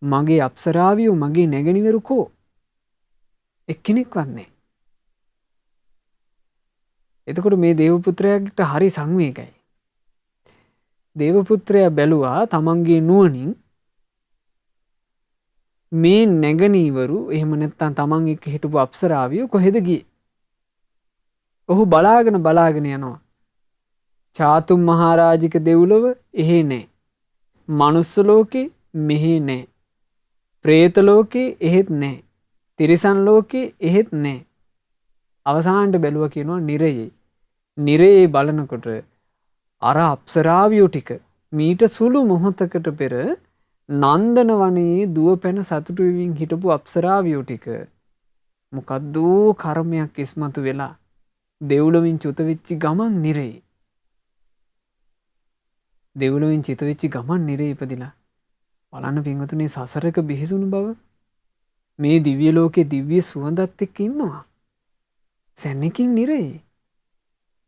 Speaker 1: මගේ අප්සරාවියෝ මගේ නැගණිවරු කෝ? එක්කෙනෙක්වත් නැහැ. එතකොට මේ දේවපුත්‍රයාට හරි සංවේගයි. දේවපුත්‍රයා බැලුවා තමන්ගේ නුවණින් මේ නැගණීවරු එහෙම නැත්නම් තමන් එක්ක හිටපු අප්සරාවියෝ කොහෙද ගියේ? ඔහු බලාගෙන යනවා. චාතුම් මහරජික දෙව්ලොව එහෙ නැහැ. මනුස්ස ලෝකේ මෙහෙ නැහැ. പ്രേත ලෝකේ එහෙත් නැහැ. තිරිසන් ලෝකේ එහෙත් නැහැ. අවසානට බැලුවා කියනවා නිරයේ. නිරයේ බලනකොට අර අප්සරාවියෝ ටික මීට සුළු මොහොතකට පෙර නන්දන වනයේ දුව පැන සතුටු වෙමින් හිටපු අප්සරාවියෝ ටික මොකද්ද කර්මයක් ඉස්මතු වෙලා දෙව්ලොවින් චුත වෙච්ච ගමන් නිරේ. දෙව්ලොවින් චුත වෙච්ච ගමන් නිරේ ඉපදිලා බලන්න පින්වතුනි සසරක බිහිසුණු බව මේ දිව්‍ය ලෝකේ දිව්‍ය සුවඳත් එක්ක ඉන්නවා. සැනකින් නිරේ.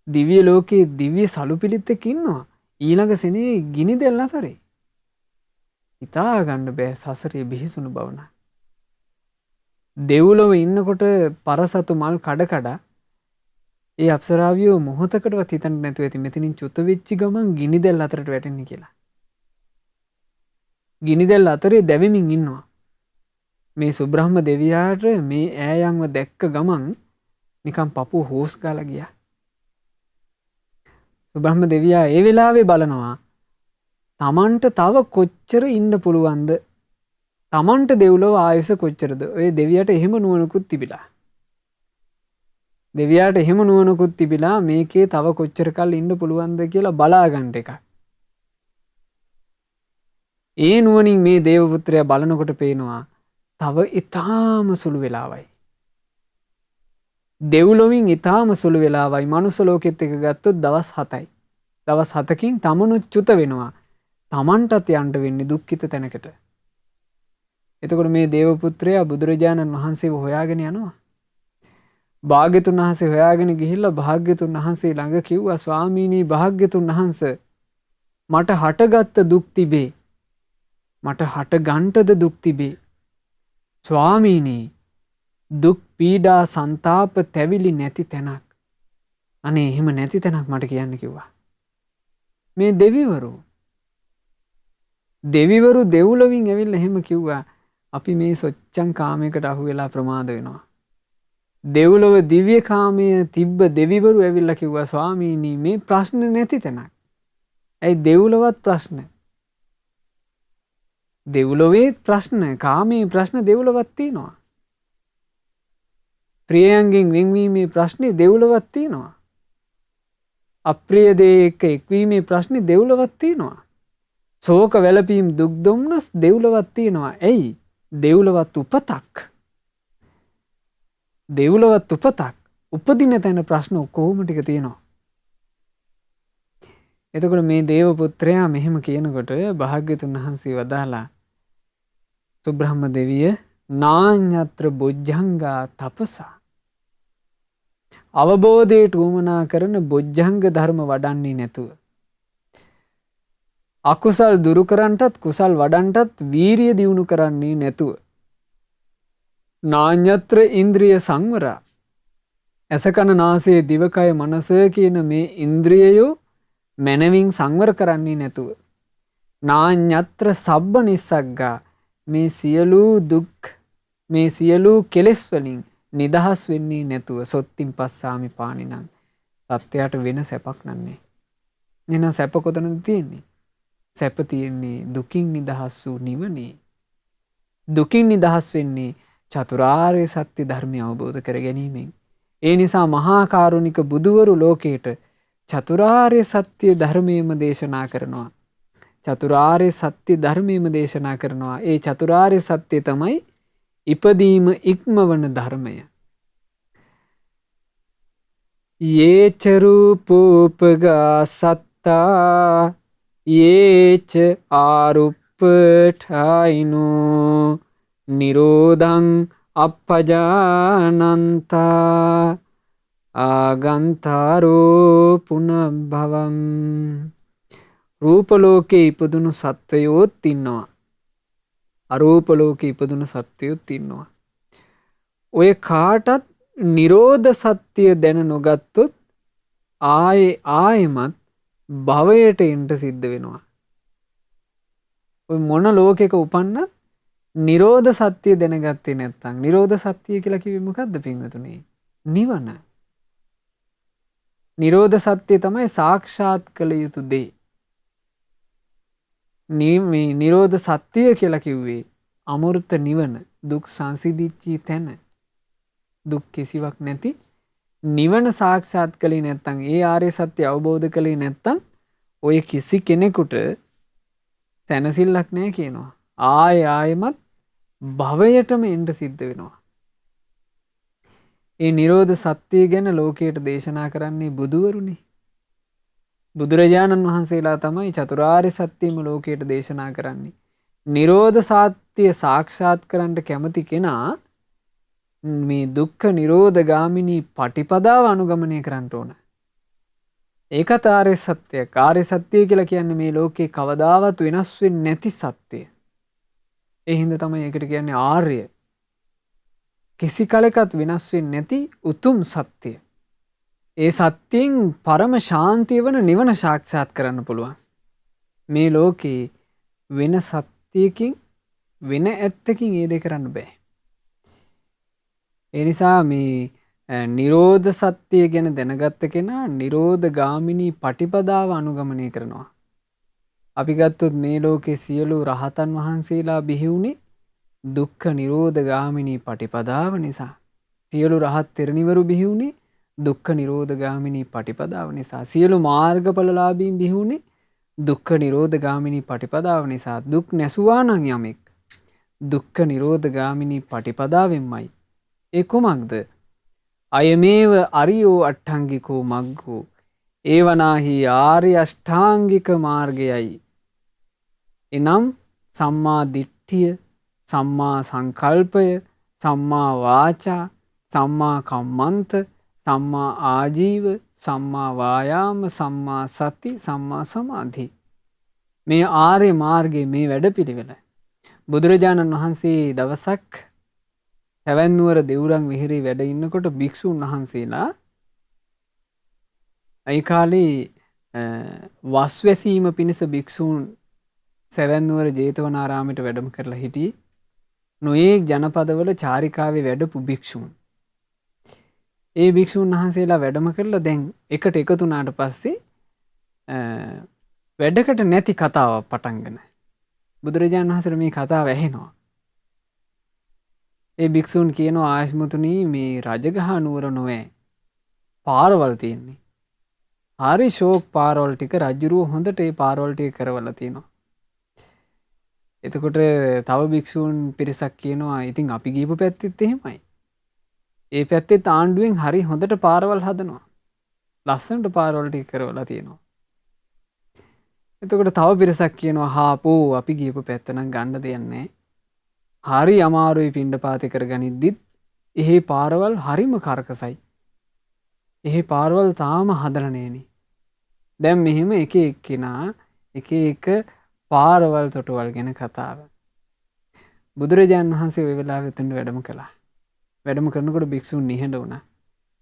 Speaker 1: දිව්‍ය ලෝකේ දිව්‍ය සලුපිලිත් එක්ක ඉන්නවා. ඊළඟ සෙනේ ගිනි දැල් අතරේ. හිතා ගන්න බෑ සසරේ බිහිසුණු බව නා. දෙව්ලොව ඉන්නකොට පරසතු මල් කඩ ඒ අප්සරාවියෝ මොහොතකටවත් හිතන්නේ නැතුව ඇති මෙතනින් චුත වෙච්ච ගමන් ගිනි දැල් අතරට වැටෙන්නේ කියලා. ගිනි දැල් අතරේ දැවෙමින් ඉන්නවා. මේ සුබ්‍රහ්ම දෙවියාට මේ ඈයන්ව දැක්ක ගමන් නිකන් පපුව හොස් ගාලා ගියා. සුබ්‍රහ්ම දෙවියා ඒ වෙලාවේ බලනවා තමන්ට තව කොච්චර ඉන්න පුළුවන්ද? තමන්ට දෙව්ලොව ආයුෂ කොච්චරද? ඔය දෙවියට එහෙම නුවණකුත් තිබිලා. දෙවියාට එහෙම නුවණකුත් තිබිලා මේකේ තව කොච්චර කල් ඉන්න පුළුවන්ද කියලා බලා ගන්න එක. ඒ නුවණින් මේ දේවපුත්‍රයා බලනකොට පේනවා තව ඊටාම සුළු වෙලාවයි. දෙව්ලොවින් ඊටාම සුළු වෙලාවයි මනුස්ස ලෝකෙත් එක ගත්තොත් දවස් 7යි. දවස් 7කින් තමනුත් චුත වෙනවා. තමන්ටත් යන්න වෙන්නේ දුක්ඛිත තැනකට. එතකොට මේ දේවපුත්‍රයා බුදුරජාණන් වහන්සේව හොයාගෙන යනවා. භාග්‍යතුන් වහන්සේ හොයාගෙන ගිහිල්ලා භාග්‍යතුන් වහන්සේ ළඟ කිව්වා ස්වාමීනි භාග්‍යතුන් වහන්සේ මට හටගත්ත දුක් තිබේ. මට හට ගන්නටද දුක් තිබේ. ස්වාමීනි දුක් පීඩා ਸੰతాප තැවිලි නැති තැනක්. අනේ එහෙම නැති තැනක් මට කියන්න කිව්වා. මේ දෙවිවරු දෙව්ලොවින් ඇවිල්ලා එහෙම කිව්වා අපි මේ සොච්චන් කාමයකට අහු වෙලා ප්‍රමාද වෙනවා. දෙව්ලොව දිව්‍ය කාමයේ තිබ්බ දෙවිවරු ඇවිල්ලා කිව්වා ස්වාමීනි මේ ප්‍රශ්න නැති තැනක්. ඇයි දෙව්ලොවත් ප්‍රශ්න? දෙව්ලොවේ ප්‍රශ්න කාමයේ ප්‍රශ්න දෙව්ලොවත් තියෙනවා. ප්‍රියයන්ගෙන් වෙන්වීමේ ප්‍රශ්නේ දෙව්ලොවත් තියෙනවා. අප්‍රිය දේ එක්ක එක්වීමේ ප්‍රශ්නේ දෙව්ලොවත් තියෙනවා. ශෝක වැළපීම් දුක් දුම්නස් දෙව්ලොවත් තියෙනවා. ඇයි? දෙව්ලොවත් උපතක්. දෙව්ලොවත් උපතක්. උපදින තැන ප්‍රශ්න කොහොම ටික තියෙනවා. එතකොට මේ දේව පුත්‍රයා මෙහෙම කියනකොට භාග්‍යතුන් වහන්සේ වදාලා සුබ්‍රහ්ම දෙවිය නාඤ්ඤත්‍ර බොජ්ජංගා තපසා අවබෝධයට උවමනා කරන බොජ්ජංග ධර්ම වඩන්නේ නැතුව අකුසල් දුරු කරන්නටත් කුසල් වඩන්නටත් වීරිය දියුණු කරන්නේ නැතුව නාඤ්ඤත්‍ර ඉන්ද්‍රිය සංවර අසකන නාසය දිවකය මනස කියන මේ ඉන්ද්‍රියයෝ මනවින් සංවර කරන්නේ නැතුව නාඤ්ඤත්‍ර සබ්බ නිස්සග්ගා මේ සියලු දුක් මේ සියලු කෙලෙස් වලින් නිදහස් වෙන්නේ නැතුව සොත්තින් පස්සාමි පානිනං සත්‍යයට වෙන සැපක් නන්නේ. එහෙනම් සැප කොතනද තියෙන්නේ? සැප තියෙන්නේ දුකින් නිදහස් වූ නිවනේ. දුකින් නිදහස් වෙන්නේ චතුරාර්ය සත්‍ය ධර්මය අවබෝධ කර ගැනීමෙන්. ඒ නිසා මහා කරුණික බුදුවරු ලෝකයට චතුරාර්ය සත්‍ය ධර්මයේම දේශනා කරනවා. චතුරාර්ය සත්‍ය ධර්මයේම දේශනා කරනවා. ඒ චතුරාර්ය සත්‍ය තමයි ඉපදීම ඉක්මවන ධර්මය. යේච රූපෝපගා සත්තා යේච ආරුප්පඨායිනෝ නිරෝධං අපජානන්තා ආගන්තාරෝ පුනබ්භවං. රූප ලෝකේ ඉපදුණු සත්වයෝත් ඉන්නවා. අරූප ලෝකේ ඉපදුණු සත්වයෝත් ඉන්නවා. ඔය කාටත් නිරෝධ සත්‍ය දැන නොගත්තොත් ආයෙමත් භවයට එන්න සිද්ධ වෙනවා. ඔය මොන ලෝකෙක උපන්නත් නිරෝධ සත්‍ය දැනගත්තේ නැත්නම් නිරෝධ සත්‍ය කියලා කිව්වේ මොකද්ද පින්වතුනි? නිවන. නිරෝධ සත්‍ය තමයි සාක්ෂාත් කළ යුතු දේ. මේ නිරෝධ සත්‍ය කියලා කිව්වේ අමෘත නිවන, දුක් සංසිඳිච්ච තැන. දුක් කිසිවක් නැති නිවන සාක්ෂාත් කළේ නැත්නම් ඒ ආර්ය සත්‍ය අවබෝධ කළේ නැත්නම් ඔය කිසි කෙනෙකුට තැනසිල්ලක් නැහැ කියනවා. ආයෙමත් භවයටම එන්න සිද්ධ වෙනවා. ඒ නිරෝධ සත්‍ය ගැන ලෝකයට දේශනා කරන්නේ බුදුවරුනේ. බුදුරජාණන් වහන්සේලා තමයි චතුරාර්ය සත්‍යම ලෝකයට දේශනා කරන්නේ. නිරෝධ සත්‍ය සාක්ෂාත් කරන්න කැමති කෙනා මේ දුක්ඛ නිරෝධ ගාමිනී පටිපදාව අනුගමනය කරන්න ඕන. ඒකත් ආර්ය සත්‍යයක්. ආර්ය සත්‍ය කියලා කියන්නේ මේ ලෝකේ කවදාවත් වෙනස් වෙන්නේ නැති සත්‍යය. ඒ හින්දා තමයි ඒකට කියන්නේ ආර්ය. කිසි කලෙකත් වෙනස් වෙන්නේ නැති උතුම් සත්‍යය. ඒ සත්‍යයෙන් පරම ශාන්තිය වන නිවන සාක්ෂාත් කරන්න පුළුවන්. මේ ලෝකේ වෙන සත්‍යයකින් වෙන ඇත්තකින් ඒ දෙක කරන්න බෑ. ඒ නිසා මේ නිරෝධ සත්‍ය ගැන දැනගත්ත කෙනා නිරෝධ ගාමිනී පටිපදාව අනුගමනය කරනවා. අපි ගත්තොත් මේ ලෝකේ සියලු රහතන් වහන්සේලා බිහි වුණේ දුක්ඛ නිරෝධ ගාමිනී පටිපදාව නිසා. සියලු රහත් තෙරණිවරු බිහි වුණේ දුක්ඛ නිරෝධ ගාමිනී පටිපදාව නිසා. සියලු මාර්ගඵලලාභීන් බිහි වුණේ දුක්ඛ නිරෝධ ගාමිනී පටිපදාව නිසා. දුක් නැසුවා නම් යමෙක් දුක්ඛ නිරෝධ ගාමිනී පටිපදාවෙන්මයි. ඒ කුමක්ද? අයමේව අරියෝ අට්ඨංගිකෝ මග්ගෝ ඒවනාහි ආර්ය අෂ්ටාංගික මාර්ගයයි. එනම් සම්මා දිට්ඨිය, සම්මා සංකල්පය, සම්මා වාචා, සම්මා කම්මන්ත, සම්මා ආජීව, සම්මා වායාම, සම්මා සති, සම්මා සමාධි. මේ ආර්ය මාර්ගයේ මේ වැඩපිළිවෙල බුදුරජාණන් වහන්සේ දවසක් හැවැන්නුවර දෙවුරන් විහෙරේ වැඩ ඉන්නකොට භික්ෂුන් වහන්සේලා ඒ කාලේ වස් වැසීම පිණිස භික්ෂූන් සැවැන්නුවර ජේතවනාරාමයට වැඩම කරලා හිටියේ. නොයෙක් ජනපදවල චාරිකාවේ වැඩපු භික්ෂූන්. ඒ භික්ෂූන් වහන්සේලා වැඩම කරලා දැන් එකට එකතු වුණාට පස්සේ වැඩකට නැති කතාවක් පටන්ගෙන බුදුරජාණන් වහන්සේට මේ කතාව ඇහෙනවා. ඒ භික්ෂූන් කියනවා ආයස්මතුනි මේ රජගහ නුවර නොවේ පාරවල් තියෙන්නේ. හරි ෂෝක් පාරවල් ටික රජුරුව හොඳට ඒ පාරවල් ටික කරවලා තියෙනවා. එතකොට තව භික්ෂූන් පිරිසක් කියනවා ඉතින් අපි ගිහපු පැත්තෙත් එහෙමයි. ඒ පැත්තේ ආණ්ඩුවෙන් හරි හොඳට පාරවල් හදනවා. ලස්සනට පාරවල් ටික කරවලා තියෙනවා. එතකොට තව පිරිසක් කියනවා හාපෝ අපි ගිහපු පැත්ත නම් ගන්න දෙයක් නැහැ. හරි අමාරුයි පිණ්ඩපාත කරගනිද්දිත් එහි පාරවල් හරිම කරකසයි. එහි පාරවල් තාම හදලා නැහෙනි. දැන් මෙහෙම එක එක්කිනා එක එක පාරවල් තොටවල් ගැන කතාව. බුදුරජාණන් වහන්සේ ওই වෙලාවෙ එතන වැඩම කළා. වැඩම කරනකොට භික්ෂුන් නිහඬ වුණා.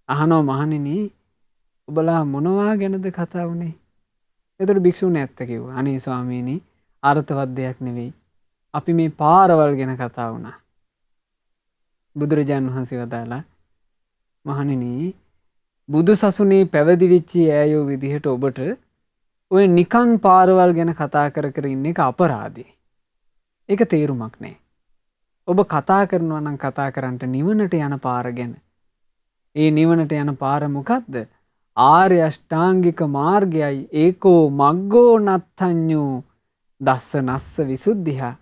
Speaker 1: අහනවා මහණෙනි ඔබලා මොනවා ගැනද කතා වුනේ? එතකොට භික්ෂුන් ඇත්ත කිව්වා. අනේ ස්වාමීනි අර්ථවත් දෙයක් නෙවෙයි. අපි මේ පාරවල් ගැන කතා වුණා. බුදුරජාණන් වහන්සේ වදාලා මහණෙනි බුදු සසුනේ පැවිදි වෙච්ච ඈයෝ විදිහට ඔබට ඔය නිකං පාරවල් ගැන කතා කර කර ඉන්න එක අපරාධේ. ඒක තේරුමක් නෑ. ඔබ කතා කරනවා නම් කතා කරන්නට නිවනට යන පාර ගැන. ඒ නිවනට යන පාර මොකක්ද? ආර්ය අෂ්ටාංගික මාර්ගයයි. ඒකෝ මග්ගෝ නත්තඤ්ඤෝ දස්සනස්ස විසුද්ධිය.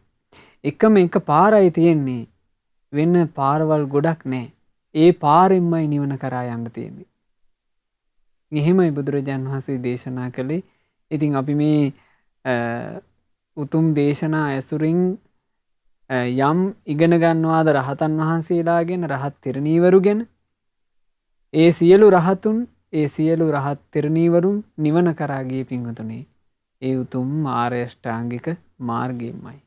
Speaker 1: එකම එක පාරයි තියෙන්නේ. වෙන පාරවල් ගොඩක් නෑ. ඒ පාරෙන්මයි නිවන කරා යන්න තියෙන්නේ. එහෙමයි බුදුරජාණන් වහන්සේ දේශනා කළේ. ඉතින් අපි මේ උතුම් දේශනා ඇසුරින් යම් ඉගෙන ගන්නවාද රහතන් වහන්සේලාගෙන, රහත් තෙරණීවරු ගැන, ඒ සියලු රහතුන්, ඒ සියලු රහත් තෙරණීවරුන් නිවන කරා ගිය පින්වතුනි, ඒ උතුම් ආර්ය අෂ්ටාංගික මාර්ගයමයි.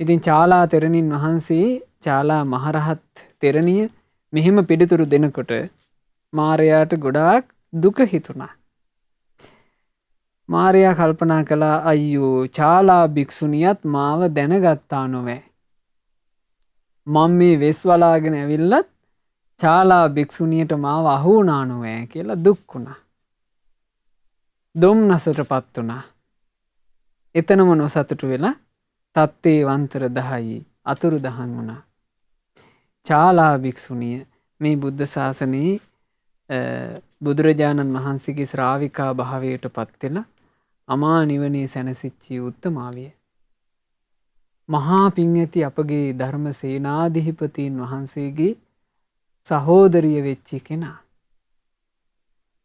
Speaker 1: ඉතින් චාලා තෙරණින් වහන්සේ, චාලා මහරහත් තෙරණිය මෙහෙම පිළිතුරු දෙනකොට මාරයාට ගොඩාක් දුක හිතුණා. මාරයා කල්පනා කළා, අයියෝ චාලා භික්ෂුණියත් මාව දැනගත්තා නොවේ. මම මේ වෙස් වලාගෙන ඇවිල්ලත් චාලා භික්ෂුණියට මාව අහු වුණා නොවේ කියලා දුක් වුණා. දුම්නසටපත් වුණා. එතනම නොසතුටු වෙලා තත්තේ වන්තර 10 අතුරුදහන් වුණා. චාලා භික්ෂුණිය මේ බුද්ධ ශාසනයේ බුදුරජාණන් වහන්සේගේ ශ්‍රාවිකා භාවයට පත් වෙලා අමා නිවනේ සැනසෙච්ච උත්තමාවිය. මහා පිං ඇති අපගේ ධර්ම සේනාධිපතීන් වහන්සේගේ සහෝදරිය වෙච්ච කෙනා.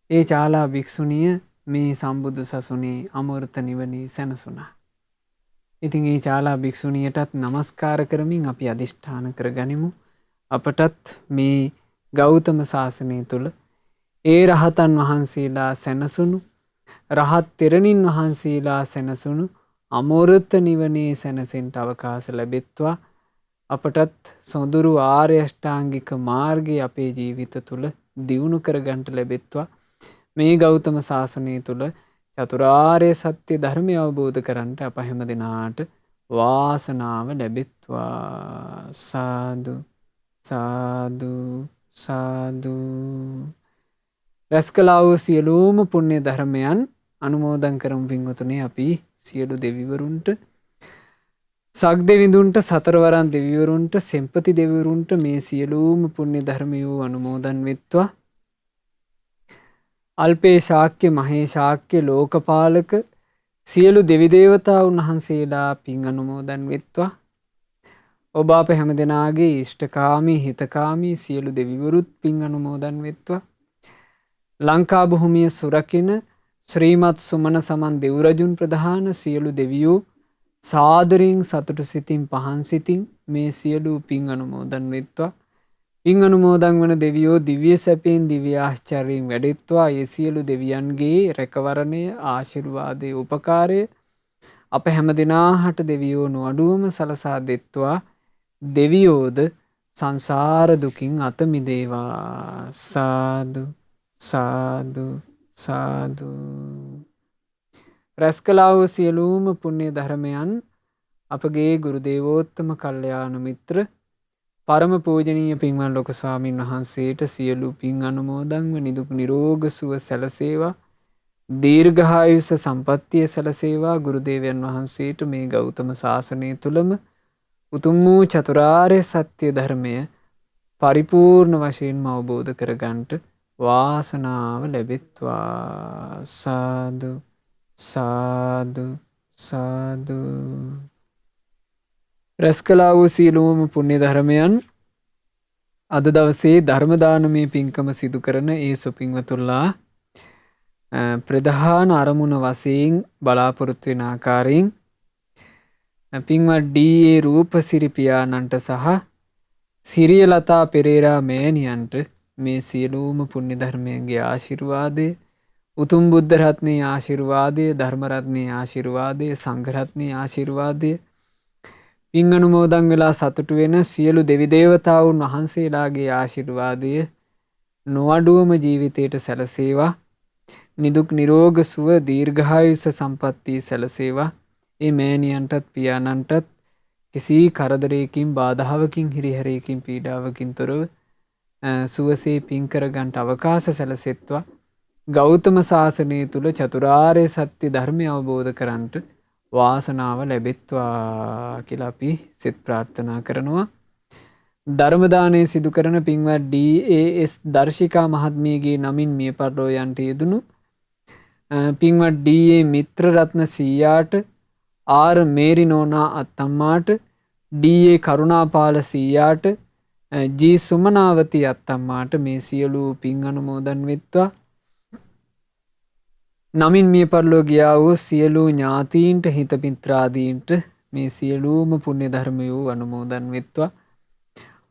Speaker 1: ඒ චාලා භික්ෂුණිය මේ සම්බුදු සසුනේ අමෘත නිවනේ සැනසුණා. ඉතින් ඒ චාලා භික්ෂුණියටත් නමස්කාර කරමින් අපි අදිෂ්ඨාන කරගනිමු. අපටත් මේ ගෞතම ශාසනය තුළ ඒ රහතන් වහන්සේලා සැනසුණු, රහත් තෙරණින් වහන්සේලා සැනසුණු අමෘත නිවනේ සැනසෙන්ට අවකාශ ලැබෙත්වා. අපටත් සොඳුරු ආර්ය අෂ්ටාංගික මාර්ගය අපේ ජීවිත තුළ දියුණු කරගන්නට ලැබෙත්වා. මේ ගෞතම ශාසනය තුළ චතුරාර්ය සත්‍ය ධර්මය අවබෝධ කරන්නට අප හැම දෙනාට වාසනාව ලැබෙත්වා. සාදු සාදු සාදු. රැස් කළා වූ සියලුම පුණ්‍ය ධර්මයන් අනුමෝදන් කරමු පින්වතුනි. අපි සියලු දෙවිවරුන්ට, සග්දෙවිඳුන්ට, සතරවරන් දෙවිවරුන්ට, සෙම්පති දෙවිවරුන්ට මේ සියලුම පුණ්‍ය ධර්මයෝ අනුමෝදන් වෙත්වා. අල්පේ ශාක්‍ය, මහේ ශාක්‍ය, ලෝකපාලක සියලු දෙවි දේවතාවුන් වහන්සේලා පින් අනුමෝදන් වෙත්වා. ඔබ අප හැම දෙනාගේ ඉෂ්ඨකාමී, හිතකාමී සියලු දෙවිවරුත් පින් අනුමෝදන් වෙත්වා. ලංකා භූමිය සුරකින ශ්‍රීමත් සුමන සමන් දෙව්රජුන් ප්‍රධාන සියලු දෙවියෝ සාදරයෙන්, සතුටු සිතින්, පහන් සිතින් මේ සියලු පින් අනුමෝදන් වෙත්වා. පින් අනුමෝදන් වන දෙවියෝ දිව්‍ය සැපයෙන්, දිව්‍ය ආශ්චර්යයෙන් වැඩෙත්වා. ඒ සියලු දෙවියන්ගේ රැකවරණය, ආශිර්වාදය, උපකාරය අප හැම දෙනාහට දෙවියෝ නොඅඩුවම සලසා දෙත්වා. දෙවියෝද සංසාර දුකින් අත මිදේවා. සාදු සාදු සාදු. රැස් කළා වූ සියලුම පුණ්‍ය ධර්මයන් අපගේ ගුරු දේවෝත්තම කල්යාණ මිත්‍ර පරම පූජනීය පින්වත් ලොකු ස්වාමින් වහන්සේට සියලු පින් අනුමෝදන්ව නිදුක් නිරෝග සුව සැලසේවා. දීර්ඝායුෂ සම්පන්නිය සැලසේවා. ගුරු දේවයන් වහන්සේට මේ ගෞතම ශාසනය තුලම උතුම් වූ චතුරාර්ය සත්‍ය ධර්මය පරිපූර්ණ වශයෙන්ම අවබෝධ කරගන්නට වාසනාව ලැබෙත්වා. සාදු සාදු සාදු. රැස් කළා වූ සියලුම පුණ්‍ය ධර්මයන් අද දවසේ ධර්ම දානමය පින්කම සිදු කරන ඒ සුපින්වතුන්ලා ප්‍රධාන අරමුණ වශයෙන් බලාපොරොත්තු වෙන ආකාරයෙන් පින්වත් ඩී.ඒ. රූපසිරි පියාණන්ට සහ සිරියලතා පෙරේරා මෑණියන්ට මේ සියලුම පුණ්‍ය ධර්මයන්ගේ ආශිර්වාදය, උතුම් බුද්ධ රත්නයේ ආශිර්වාදය, ධර්ම රත්නයේ ආශිර්වාදය, සංඝ රත්නයේ ආශිර්වාදය, පින් අනුමෝදන් වෙලා සතුටු වෙන සියලු දෙවි දේවතාවුන් වහන්සේලාගේ ආශිර්වාදය නොඅඩුවම ජීවිතයට සැලසේවා. නිදුක් නිරෝග සුව දීර්ඝායුෂ සම්පන්නිය සැලසේවා. ඒ මෑණියන්ටත් පියාණන්ටත් කිසි කරදරයකින්, බාධාවකින්, හිරිහැරයකින්, පීඩාවකින් තොරව සුවසේ පින් කරගන්නට අවකාශ සැලසෙත්වා. ගෞතම සාසනය තුල චතුරාර්ය සත්‍ය ධර්මය අවබෝධ කරන්ට වාසනාව ලැබෙත්වා කියලා අපි සිත ප්‍රාර්ථනා කරනවා. ධර්ම දානය සිදු කරන පින්වත් DAS දර්ශිකා මහත්මියගේ නමින් මිය පරලෝ යන්ට යෙදුණු පින්වත් DA මිත්‍රරත්න සීයාට, ආර් මේරි නෝනා අත්තම්මාට, DA කරුණාපාල සීයාට, G සුමනාවති අත්තම්මාට මේ සියලු පින් අනුමෝදන් වෙත්වා. නමින් මිය පරලෝ ගියා වූ සියලු ඥාතීන්ට හිත මිත්‍රාදීන්ට මේ සියලුම පුණ්‍ය ධර්මයෝ අනුමෝදන් වෙත්වා.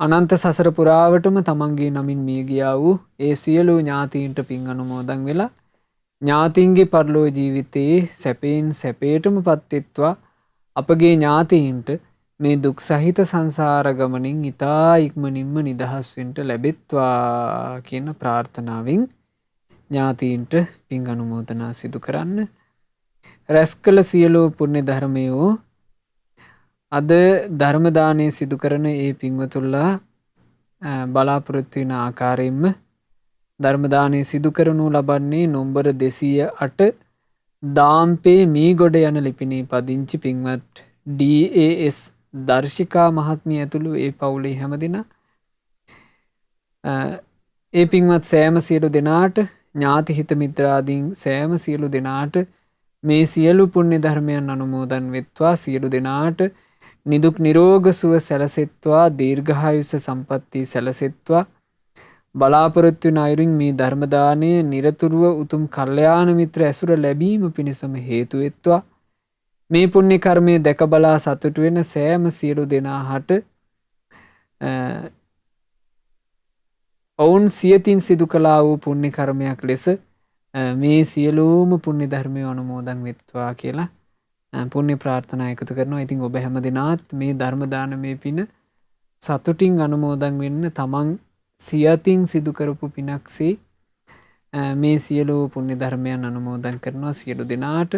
Speaker 1: අනන්ත සසර පුරාවටම තමන්ගේ නමින් මිය ගියා වූ ඒ සියලු ඥාතීන්ට පින් අනුමෝදන් වෙලා ඥාතීන්ගේ පරලෝ ජීවිතයේ සැපයෙන් සැපයටම පත්වෙත්වා. අපගේ ඥාතීන්ට මේ දුක් සහිත සංසාර ගමනින් ඊතා ඉක්මනින්ම නිදහස් වෙන්න ලැබෙත්වා කියන ප්‍රාර්ථනාවෙන් ඥාතීන්ට පින් අනුමෝදනා සිදු කරන්න. රැස් කළ සියලු පුණ්‍ය ධර්මයෝ අද ධර්ම දානය සිදු කරන ඒ පින්වතුන්ලා බලාපොරොත්තු වෙන ආකාරයෙන්ම ධර්ම දානය සිදු කරනු ලබන්නේ නොම්බර 208 දාම්පේ මීගොඩ යන ලිපිනේ පදිංචි පින්වත් DAS දර්ශිකා මහත්මිය ඇතුළු ඒ පවුලේ හැමදෙනා ඒ පින්වත් සෑම සියලු දෙනාට ඥාති හිත මිත්‍රාදීන් සෑම සියලු දෙනාට මේ සියලු පුණ්‍ය ධර්මයන් අනුමෝදන් වෙත්වා. සියලු දෙනාට නිදුක් නිරෝග සුව සැලසෙත්වා. දීර්ඝායුෂ සම්පatti සැලසෙත්වා. බලාපොරොත්තු වන අයුරින් මේ ධර්ම දාණය නිරතුරුව උතුම් කල්යාණ මිත්‍ර ඇසුර ලැබීම පිණිසම හේතු වෙත්වා. මේ පුණ්‍ය කර්මය දැක බලා සතුටු වෙන සෑම සියලු දෙනාට ඔවුන් සියතින් සිදු කළා වූ පුණ්‍ය කර්මයක් ලෙස මේ සියලුම පුණ්‍ය ධර්මය අනුමෝදන් වෙත්වා කියලා පුණ්‍ය ප්‍රාර්ථනා එකතු කරනවා. ඉතින් ඔබ හැම දිනාත් මේ ධර්ම දානමේ පින සතුටින් අනුමෝදන් වෙන්න තමන් සියතින් සිදු කරපු පිනක්සේ මේ සියලු පුණ්‍ය ධර්මයන් අනුමෝදන් කරනවා. සියලු දෙනාට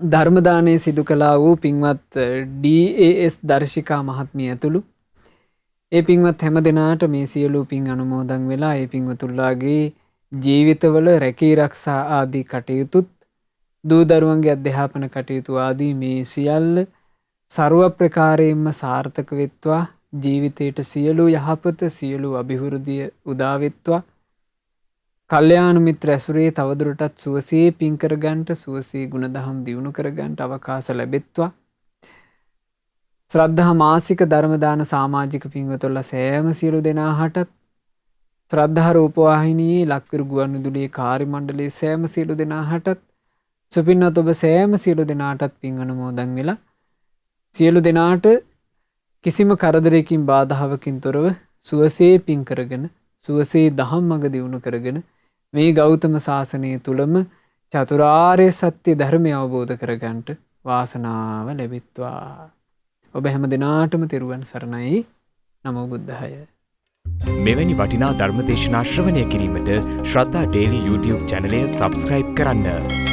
Speaker 1: ධර්ම දානය සිදු කළා වූ පින්වත් DAS දර්ශිකා මහත්මිය ඇතුළු ඒ පින්වත් හැම දෙනාට මේ සියලු පින් අනුමෝදන් වෙලා ඒ පින්වතුන්ලාගේ ජීවිතවල රැකී ආරක්ෂා ආදී කටයුතුත් දූ දරුවන්ගේ අධ්‍යාපන කටයුතු ආදී මේ සියල්ල ਸਰව ප්‍රකාරයෙන්ම සාර්ථක වෙත්වා. ජීවිතයට සියලු යහපත සියලු අභිවෘද්ධිය උදා වෙත්වා. කල්යාණ මිත්‍ර ඇසුරේ තවදුරටත් සුවසේ පින් කරගන්නට සුවසේ ගුණධම් දියුණු කරගන්නට අවකාශ ලැබෙත්වා. ශ්‍රද්ධා මාසික ධර්ම දාන සමාජික පින්වතුන්ලා සෑම සියලු දෙනාටත් ශ්‍රද්ධා රූපවාහිනියේ ලක්විරු ගුවන්විදුලියේ කාර්ය මණ්ඩලයේ සෑම සියලු දෙනාටත් සුපින්වත් ඔබ සෑම සියලු දෙනාටත් පින් අනුමෝදන් වෙලා සියලු දෙනාට කිසිම කරදරයකින් බාධාවකින් තොරව සුවසේ පින් කරගෙන සුවසේ දහම් මඟ දියුණු කරගෙන මේ ගෞතම සාසනය තුලම චතුරාර්ය සත්‍ය ධර්මය අවබෝධ කරගන්නට වාසනාව ලැබෙත්වා. ඔබ හැම දිනාටම තෙරුවන් සරණයි. නමෝ බුද්ධාය.
Speaker 2: මෙවැනි වටිනා ධර්ම දේශනා ශ්‍රවණය කිරීමට ශ්‍රද්ධා ඩේලි YouTube චැනලය සබ්ස්ක්‍රයිබ් කරන්න.